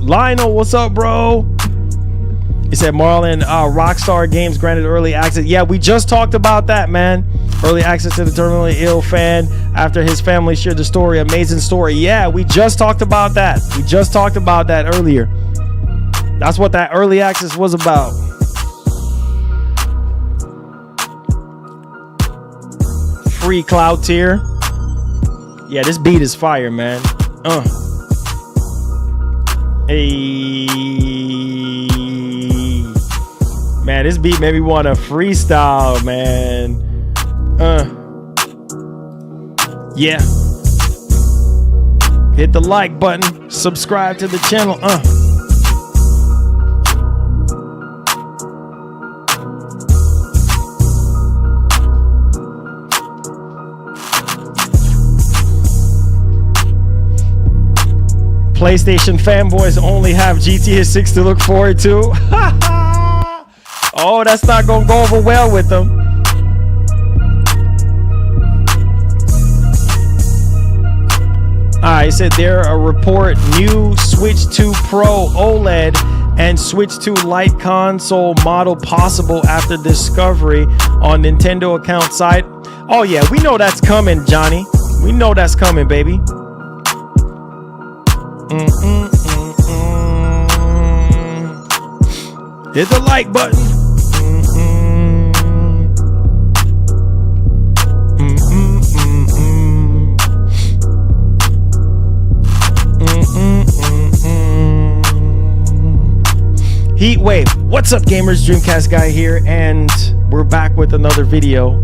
[SPEAKER 4] Lionel, what's up, bro? He said Marlon, Rockstar Games granted early access. Yeah, we just talked about that, man. Early access to the terminally ill fan after his family shared the story. Amazing story. Yeah, we just talked about that. We just talked about that earlier. That's what that early access was about. Free cloud tier. Yeah, this beat is fire, man. Hey. Man, this beat made me want to freestyle, man. Yeah. Hit the like button. Subscribe to the channel. PlayStation fanboys only have GTA 6 to look forward to. Oh, that's not gonna go over well with them. Alright, said there a report new Switch 2 Pro OLED and Switch 2 Lite console model possible after discovery on Nintendo account site. Oh yeah, we know that's coming, Johnny. We know that's coming, baby. Hit the like button. Heatwave, what's up, gamers? Dreamcast guy here, and we're back with another video.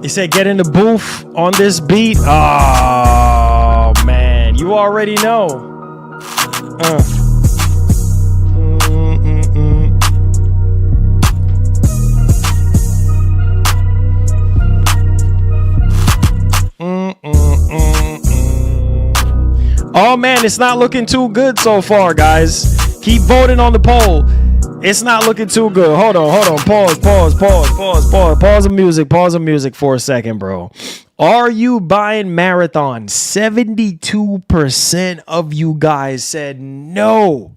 [SPEAKER 4] He said, get in the booth on this beat. Oh, man. You already know. Oh, man. It's not looking too good so far, guys. Keep voting on the poll. It's not looking too good. Hold on. Pause the music for a second, bro. Are you buying Marathon? 72% of you guys said no.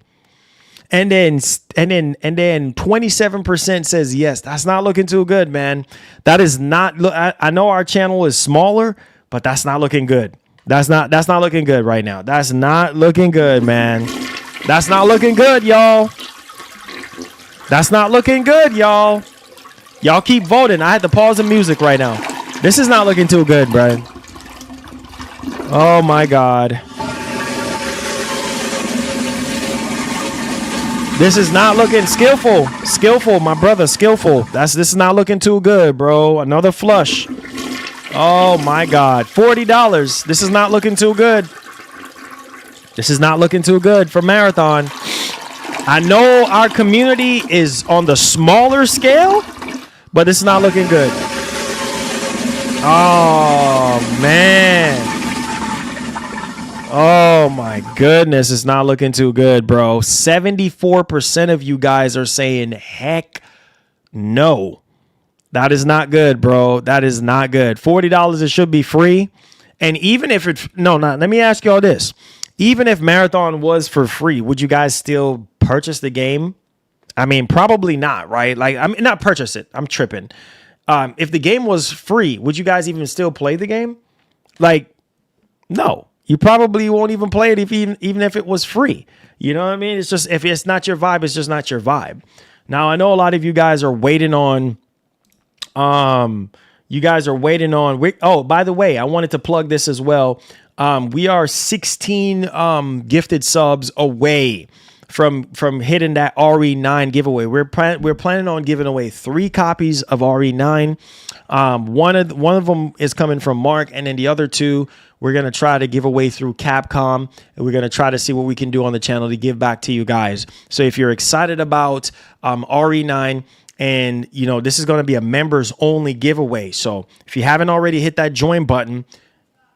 [SPEAKER 4] And then 27% says yes. That's not looking too good, man. That is not I know our channel is smaller, but that's not looking good. That's not looking good right now. That's not looking good, man. That's not looking good, y'all. That's not looking good, y'all. Y'all keep voting. I had to pause the music right now. This is not looking too good, bro. Oh my God. This is not looking skillful. Skillful, my brother, skillful. This is not looking too good, bro. Another flush. Oh my God. $40. This is not looking too good. This is not looking too good for Marathon. I know our community is on the smaller scale, but it's not looking good. Oh, man. Oh, my goodness. It's not looking too good, bro. 74% of you guys are saying, heck no. That is not good, bro. That is not good. $40, it should be free. And even if let me ask y'all this. Even if Marathon was for free, would you guys still purchase the game? I mean, probably not, right? Like, I mean, not purchase it. I'm tripping. If the game was free, would you guys even still play the game? Like, no. You probably won't even play it even if it was free. You know what I mean? It's just, if it's not your vibe, it's just not your vibe. Now, I know a lot of you guys are waiting on, oh, by the way, I wanted to plug this as well. We are 16 gifted subs away from hitting that RE9 giveaway. We're planning on giving away 3 copies of RE9. One of them is coming from Mark, and then the other 2 we're going to try to give away through Capcom, and we're going to try to see what we can do on the channel to give back to you guys. So if you're excited about RE9, and you know, this is going to be a members only giveaway. So if you haven't already hit that join button,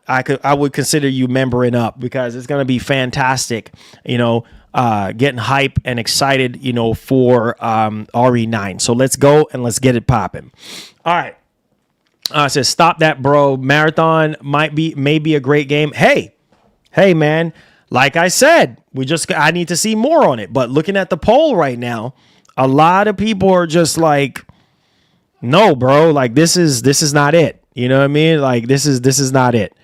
[SPEAKER 4] I would consider you membering up, because it's going to be fantastic, you know, getting hype and excited, you know, for RE9. So let's go and let's get it popping. All right. It says, stop that, bro. Marathon may be a great game. Hey, man, like I said, I need to see more on it. But looking at the poll right now, a lot of people are just like, no, bro, like this is not it. You know what I mean? Like this is not it.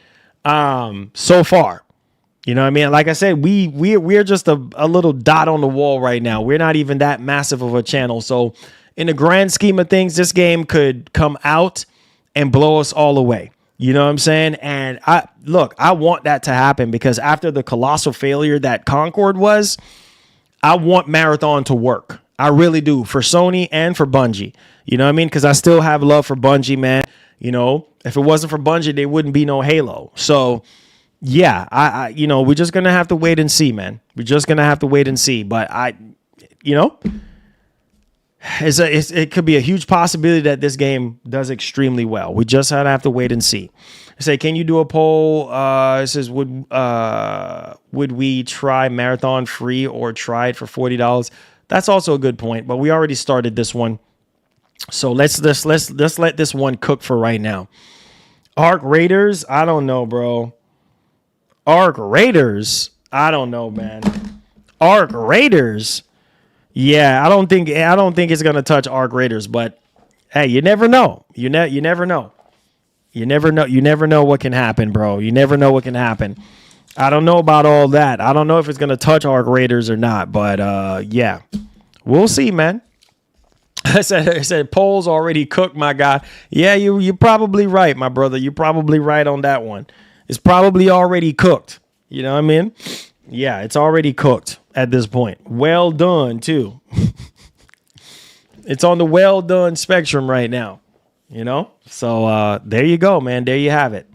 [SPEAKER 4] So far, you know what I mean? Like I said, we're just a little dot on the wall right now. We're not even that massive of a channel. So in the grand scheme of things, this game could come out and blow us all away. You know what I'm saying? And I want that to happen, because after the colossal failure that Concord was, I want Marathon to work. I really do, for Sony and for Bungie. You know what I mean? Because I still have love for Bungie, man. You know, if it wasn't for Bungie, there wouldn't be no Halo. So yeah, I you know, we're just going to have to wait and see, man. We're just going to have to wait and see. But you know, it could be a huge possibility that this game does extremely well. We just have to wait and see. I say, can you do a poll? It says, would we try Marathon free or try it for $40? That's also a good point, but we already started this one. So let's let this one cook for right now. Arc Raiders, I don't know, bro. Arc Raiders, I don't know, man. Arc Raiders, yeah, I don't think it's gonna touch Arc Raiders, but hey, you never know. You never know. You never know what can happen, bro. You never know what can happen. I don't know about all that. I don't know if it's gonna touch Arc Raiders or not, but yeah, we'll see, man. I said polls already cooked, my guy. Yeah, you're probably right, my brother. You're probably right on that one. It's probably already cooked. You know what I mean? Yeah, it's already cooked at this point. Well done, too. It's on the well done spectrum right now. You know? So there you go, man. There you have it.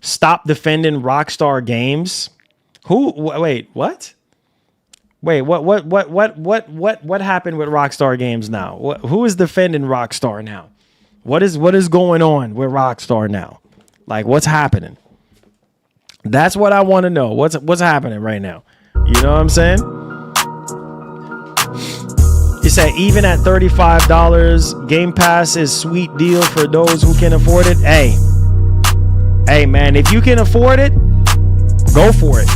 [SPEAKER 4] Stop defending Rockstar Games. Wait, what? Wait, what happened with Rockstar Games now? Who is defending Rockstar now? What is going on with Rockstar now? Like, what's happening? That's what I want to know. What's happening right now? You know what I'm saying? He said, even at $35, Game Pass is sweet deal for those who can afford it. Hey, man, if you can afford it, go for it.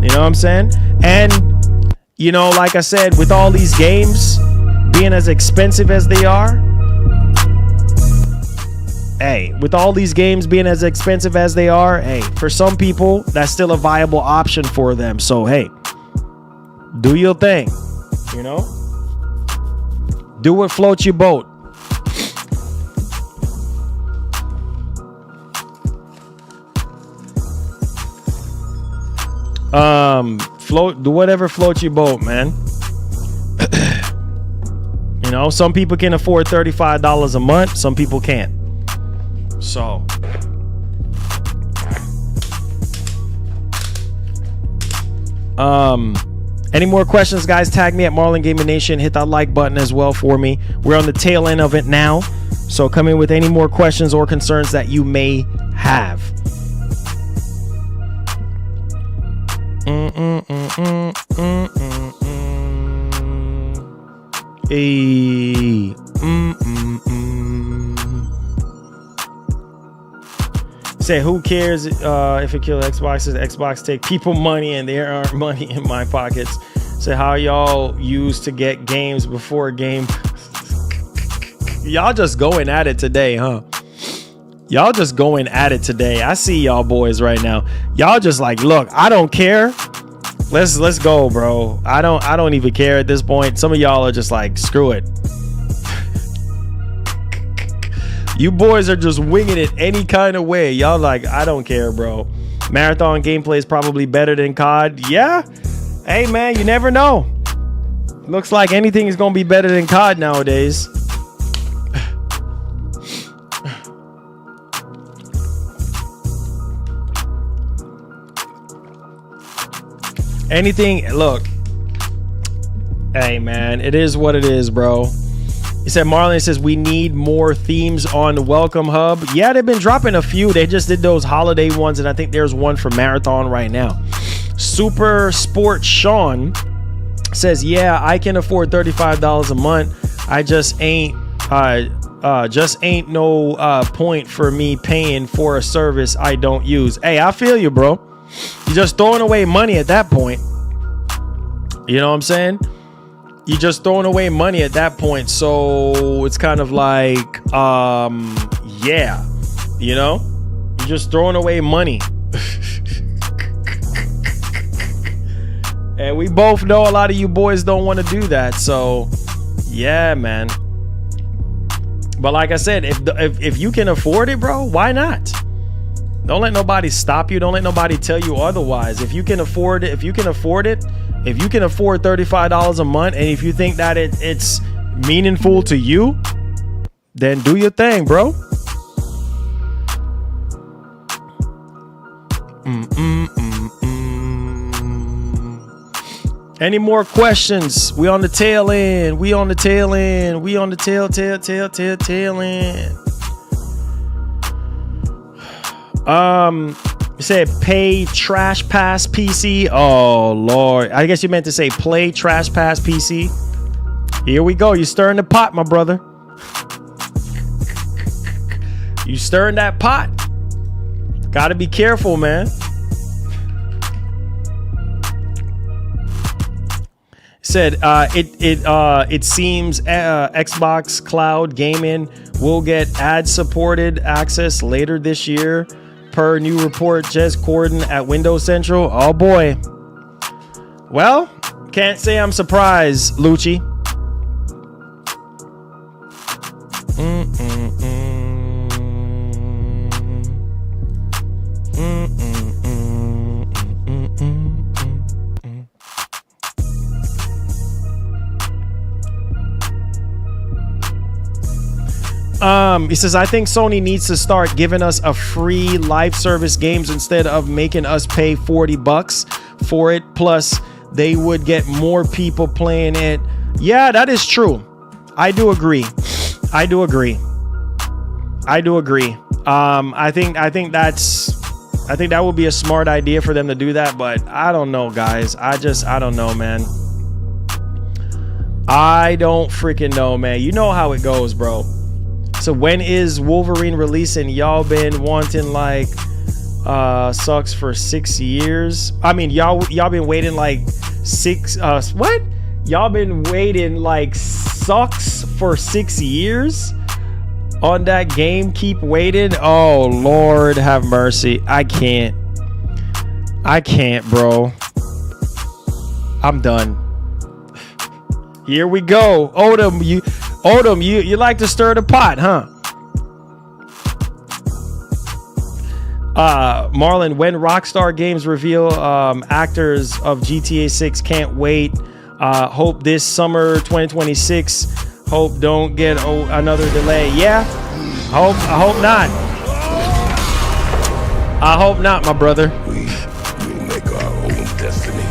[SPEAKER 4] You know what I'm saying? And, you know, like I said, with all these games being as expensive as they are, for some people, that's still a viable option for them. So, hey, do your thing, you know? Do what floats your boat. Do whatever floats your boat, man. You know, some people can afford $35 a month. Some people can't. So, any more questions, guys? Tag me at Marlon Gaming Nation. Hit that like button as well for me. We're on the tail end of it now. So come in with any more questions or concerns that you may have. Hey. Say, who cares if it kills Xboxes? Xbox take people money and there aren't money in my pockets. Say, how y'all used to get games before a game? Y'all just going at it today, huh? Y'all just going at it today. I see y'all boys right now. Y'all just like, look, I don't care. Let's go, bro. I don't even care at this point. Some of y'all are just like, screw it. You boys are just winging it any kind of way. Y'all like, I don't care, bro. Marathon gameplay is probably better than COD. Yeah. Hey, man, you never know. Looks like anything is going to be better than COD nowadays. Anything, look. Hey, man, it is what it is, bro. He said, Marlon says, we need more themes on the Welcome Hub. Yeah, they've been dropping a few. They just did those holiday ones, and I think there's one for Marathon right now. Super Sport Sean says, yeah, I can afford $35 a month. I just ain't no point for me paying for a service I don't use. Hey, I feel you, bro. You're just throwing away money at that point. You know what I'm saying? You're just throwing away money at that point. So it's kind of like, yeah, you know, you're just throwing away money. And we both know a lot of you boys don't want to do that. So yeah, man. But like I said, if you can afford it, bro, why not? Don't let nobody stop you. Don't let nobody tell you otherwise. If you can afford it, if you can afford $35 a month, and if you think that it's meaningful to you, then do your thing, bro. Any more questions? We on the tail end. We on the tail end. We on the tail end. You said pay Trash Pass PC. Oh Lord, I guess you meant to say play Trash Pass PC. Here we go. You stirring the pot, my brother. You stirring that pot. Gotta be careful, man. Said it seems Xbox Cloud Gaming will get ad-supported access later this year, per new report Jez Corden at Windows Central. Oh boy. Well, can't say I'm surprised, Lucci. He says, I think Sony needs to start giving us a free live service games instead of making us pay $40 for it. Plus, they would get more people playing it. Yeah, that is true. I do agree. I think that would be a smart idea for them to do that, but I don't know, guys. I don't know, man. I don't freaking know, man. You know how it goes, bro. So when is Wolverine releasing? Y'all been wanting like sucks for 6 years. I mean, y'all been waiting like what? Y'all been waiting like sucks for 6 years on that game. Keep waiting. Oh Lord have mercy. I can't, bro. I'm done. Here we go. Odom, you like to stir the pot, huh? Marlon, when Rockstar Games reveal actors of GTA 6, can't wait. Hope this summer 2026. Hope don't get another delay. Yeah, I hope not. I hope not, my brother.
[SPEAKER 8] We will make our own destiny.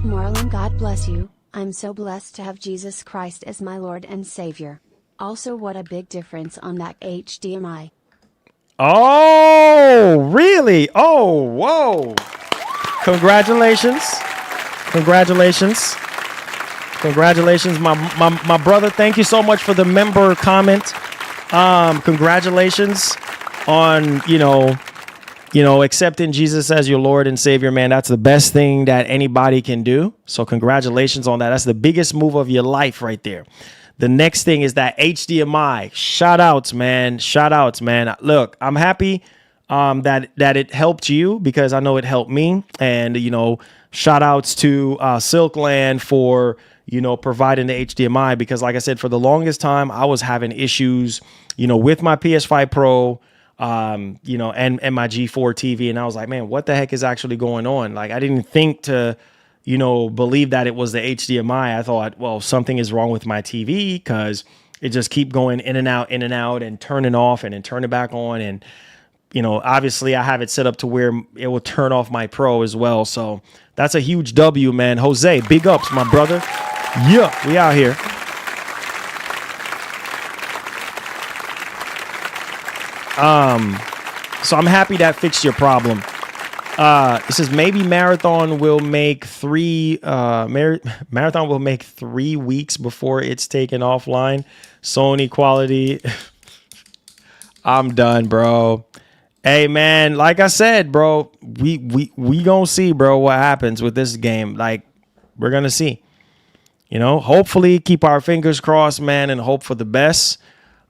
[SPEAKER 6] Marlon, God bless you. I'm so blessed to have Jesus Christ as my Lord and Savior. Also, what a big difference on that HDMI.
[SPEAKER 4] Oh, really? Oh, whoa. Congratulations, my brother. Thank you so much for the member comment. Congratulations on, accepting Jesus as your Lord and Savior, man. That's the best thing that anybody can do. So congratulations on that. That's the biggest move of your life right there. The next thing is that HDMI. Shout outs, man. Shout outs, man. Look, I'm happy that it helped you, because I know it helped me. And, shout outs to Silkland for, providing the HDMI, because like I said, for the longest time, I was having issues, with my PS5 Pro, and my G4 TV. And I was like, man, what the heck is actually going on? Like, I didn't think to, believe that it was the HDMI. I thought, well, something is wrong with my TV, because it just keep going in and out, and turning off and then turning back on. And, obviously I have it set up to where it will turn off my Pro as well. So that's a huge W, man. Jose, big ups, my brother. Yeah, we out here. So I'm happy that fixed your problem. It says maybe Marathon will make 3 weeks before it's taken offline. Sony quality. I'm done, bro. Hey man, like I said, bro, we gonna see, bro, what happens with this game. Like, we're gonna see. Hopefully keep our fingers crossed, man, and hope for the best.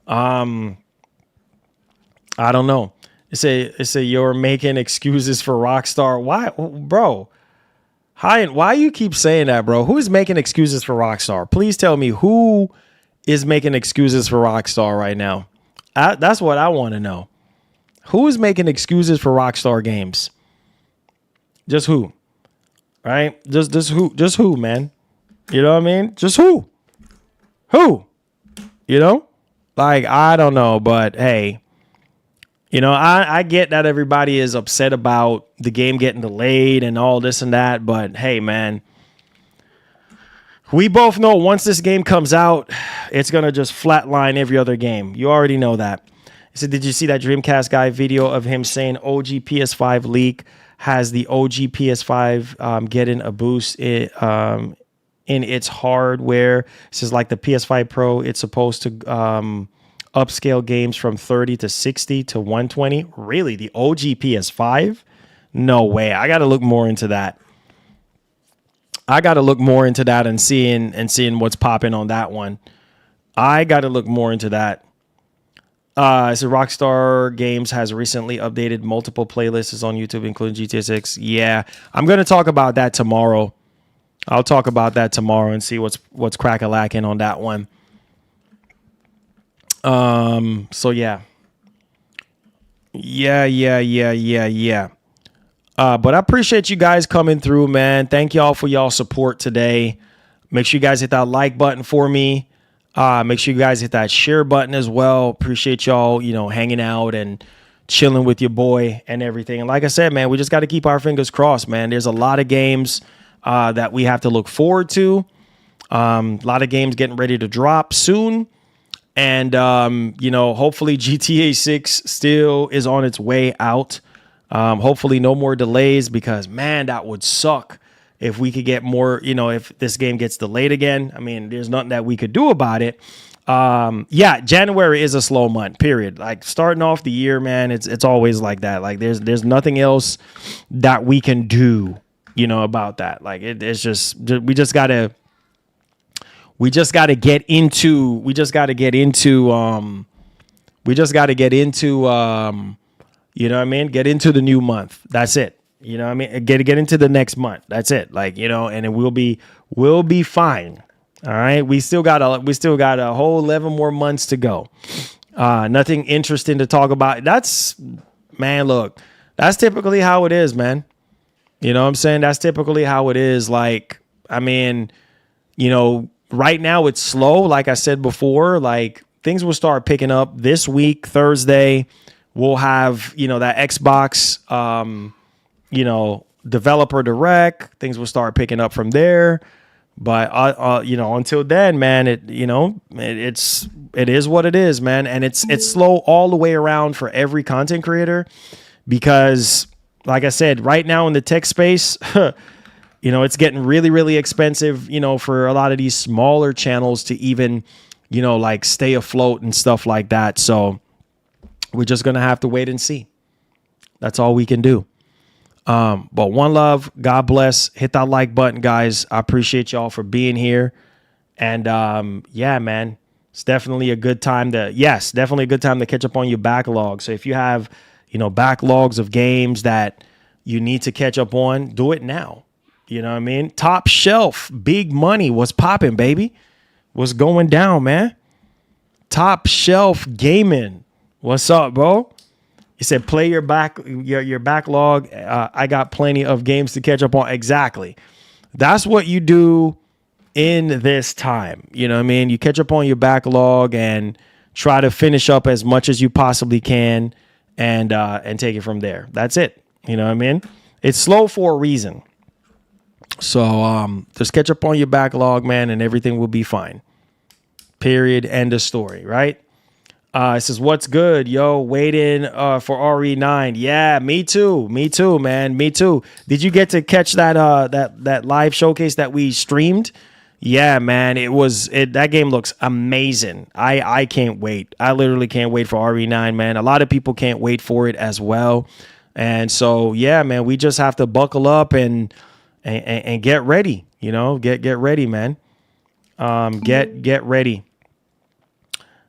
[SPEAKER 4] I don't know. It's a you're making excuses for Rockstar. Why, bro? Why you keep saying that, bro? Who is making excuses for Rockstar? Please tell me who is making excuses for Rockstar right now. That's what I want to know. Who is making excuses for Rockstar Games? Just who? Right? Just who? Just who, man? You know what I mean? Just who? Who? Like, I don't know, but hey. I get that everybody is upset about the game getting delayed and all this and that, but hey, man, we both know once this game comes out, it's going to just flatline every other game. You already know that. So did you see that Dreamcast guy video of him saying OG PS5 leak has the OG PS5 getting a boost in its hardware? It says like the PS5 Pro, it's supposed to upscale games from 30 to 60 to 120. Really? The OG PS5? No way. I got to look more into that. And seeing what's popping on that one. I got to look more into that. So Rockstar Games has recently updated multiple playlists on YouTube, including GTA 6. Yeah, I'm going to talk about that tomorrow. I'll talk about that tomorrow and see what's crack-a-lacking on that one. So yeah. Yeah. But I appreciate you guys coming through, man. Thank y'all for y'all support today. Make sure you guys hit that like button for me. Make sure you guys hit that share button as well. Appreciate y'all, hanging out and chilling with your boy and everything. And like I said, man, we just got to keep our fingers crossed, man. There's a lot of games that we have to look forward to. A lot of games getting ready to drop soon. And, hopefully GTA 6 still is on its way out. Hopefully no more delays, because, man, that would suck if we could get more, if this game gets delayed again. I mean, there's nothing that we could do about it. January is a slow month, period. Like, starting off the year, man, it's always like that. Like, there's nothing else that we can do, about that. Like, it's just, we just got to get into get into the new month. That's it. Get into the next month. That's it. Like, and it we'll be fine. All right. We still got a whole 11 more months to go. Nothing interesting to talk about. Look, that's typically how it is, man. You know what I'm saying? That's typically how it is. Like, I mean, right now it's slow. Like I said before, like, things will start picking up this week. Thursday, we'll have, that Xbox, developer direct. Things will start picking up from there. But, until then, man, it is what it is, man. And it's slow all the way around for every content creator, because, like I said, right now in the tech space, it's getting really, really expensive, for a lot of these smaller channels to even, like, stay afloat and stuff like that. So we're just going to have to wait and see. That's all we can do. But one love, God bless. Hit that like button, guys. I appreciate y'all for being here. And yeah, man, it's definitely a good time to catch up on your backlog. So if you have, backlogs of games that you need to catch up on, do it now. You know what I mean? Top Shelf, big money. What's popping, baby? What's going down, man? Top Shelf Gaming. What's up, bro? You said play your backlog. I got plenty of games to catch up on. Exactly. That's what you do in this time. You know what I mean? You catch up on your backlog and try to finish up as much as you possibly can and take it from there. That's it. You know what I mean? It's slow for a reason. So just catch up on your backlog, man, and everything will be fine. Period. End of story, right? It says, what's good, yo? Waiting for RE9. Yeah, me too, man. Me too. Did you get to catch that that live showcase that we streamed? Yeah, man. That game looks amazing. I can't wait. I literally can't wait for RE9, man. A lot of people can't wait for it as well. And so, yeah, man, we just have to buckle up and get ready, get ready, man. Get ready.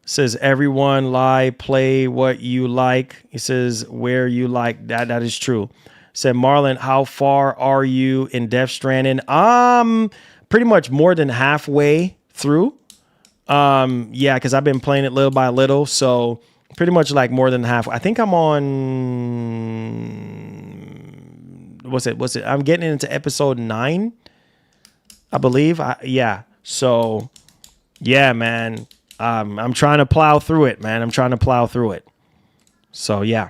[SPEAKER 4] Says everyone lie, play what you like. He says where you like that. That is true. Said Marlon, how far are you in Death Stranding? Pretty much more than halfway through. Yeah, because I've been playing it little by little, so pretty much like more than half. I think I'm on. What's it? I'm getting into episode 9, I believe. Yeah. So, yeah, man. I'm trying to plow through it, man. So, yeah.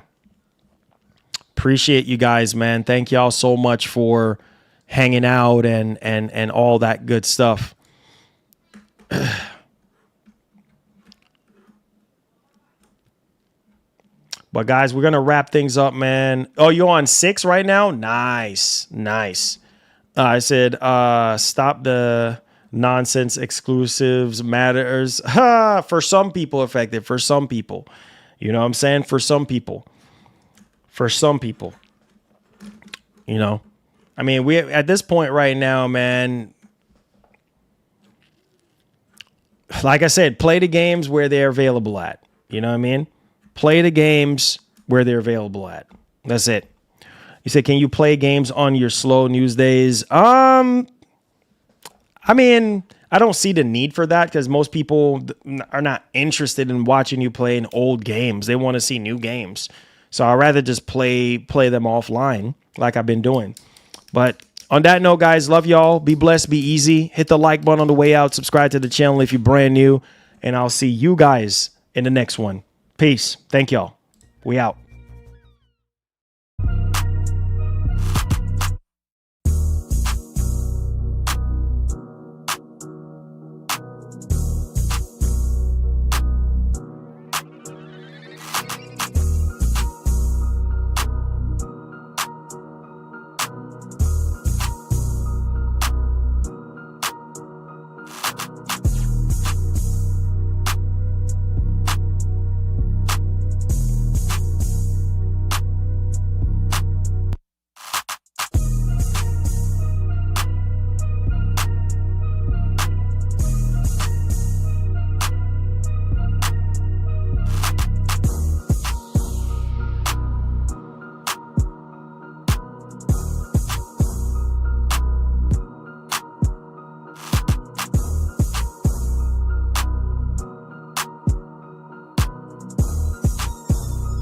[SPEAKER 4] Appreciate you guys, man. Thank y'all so much for hanging out and all that good stuff. But, guys, we're going to wrap things up, man. Oh, you're on 6 right now? Nice. I said, stop the nonsense exclusives matters. For some people, effective. For some people. You know what I'm saying? For some people. I mean, we at this point right now, man, like I said, play the games where they're available at. You know what I mean? Play the games where they're available at. That's it. You said, can you play games on your slow news days? I mean, I don't see the need for that because most people are not interested in watching you play in old games. They want to see new games. So I'd rather just play them offline like I've been doing. But on that note, guys, love y'all. Be blessed. Be easy. Hit the like button on the way out. Subscribe to the channel if you're brand new. And I'll see you guys in the next one. Peace. Thank y'all. We out.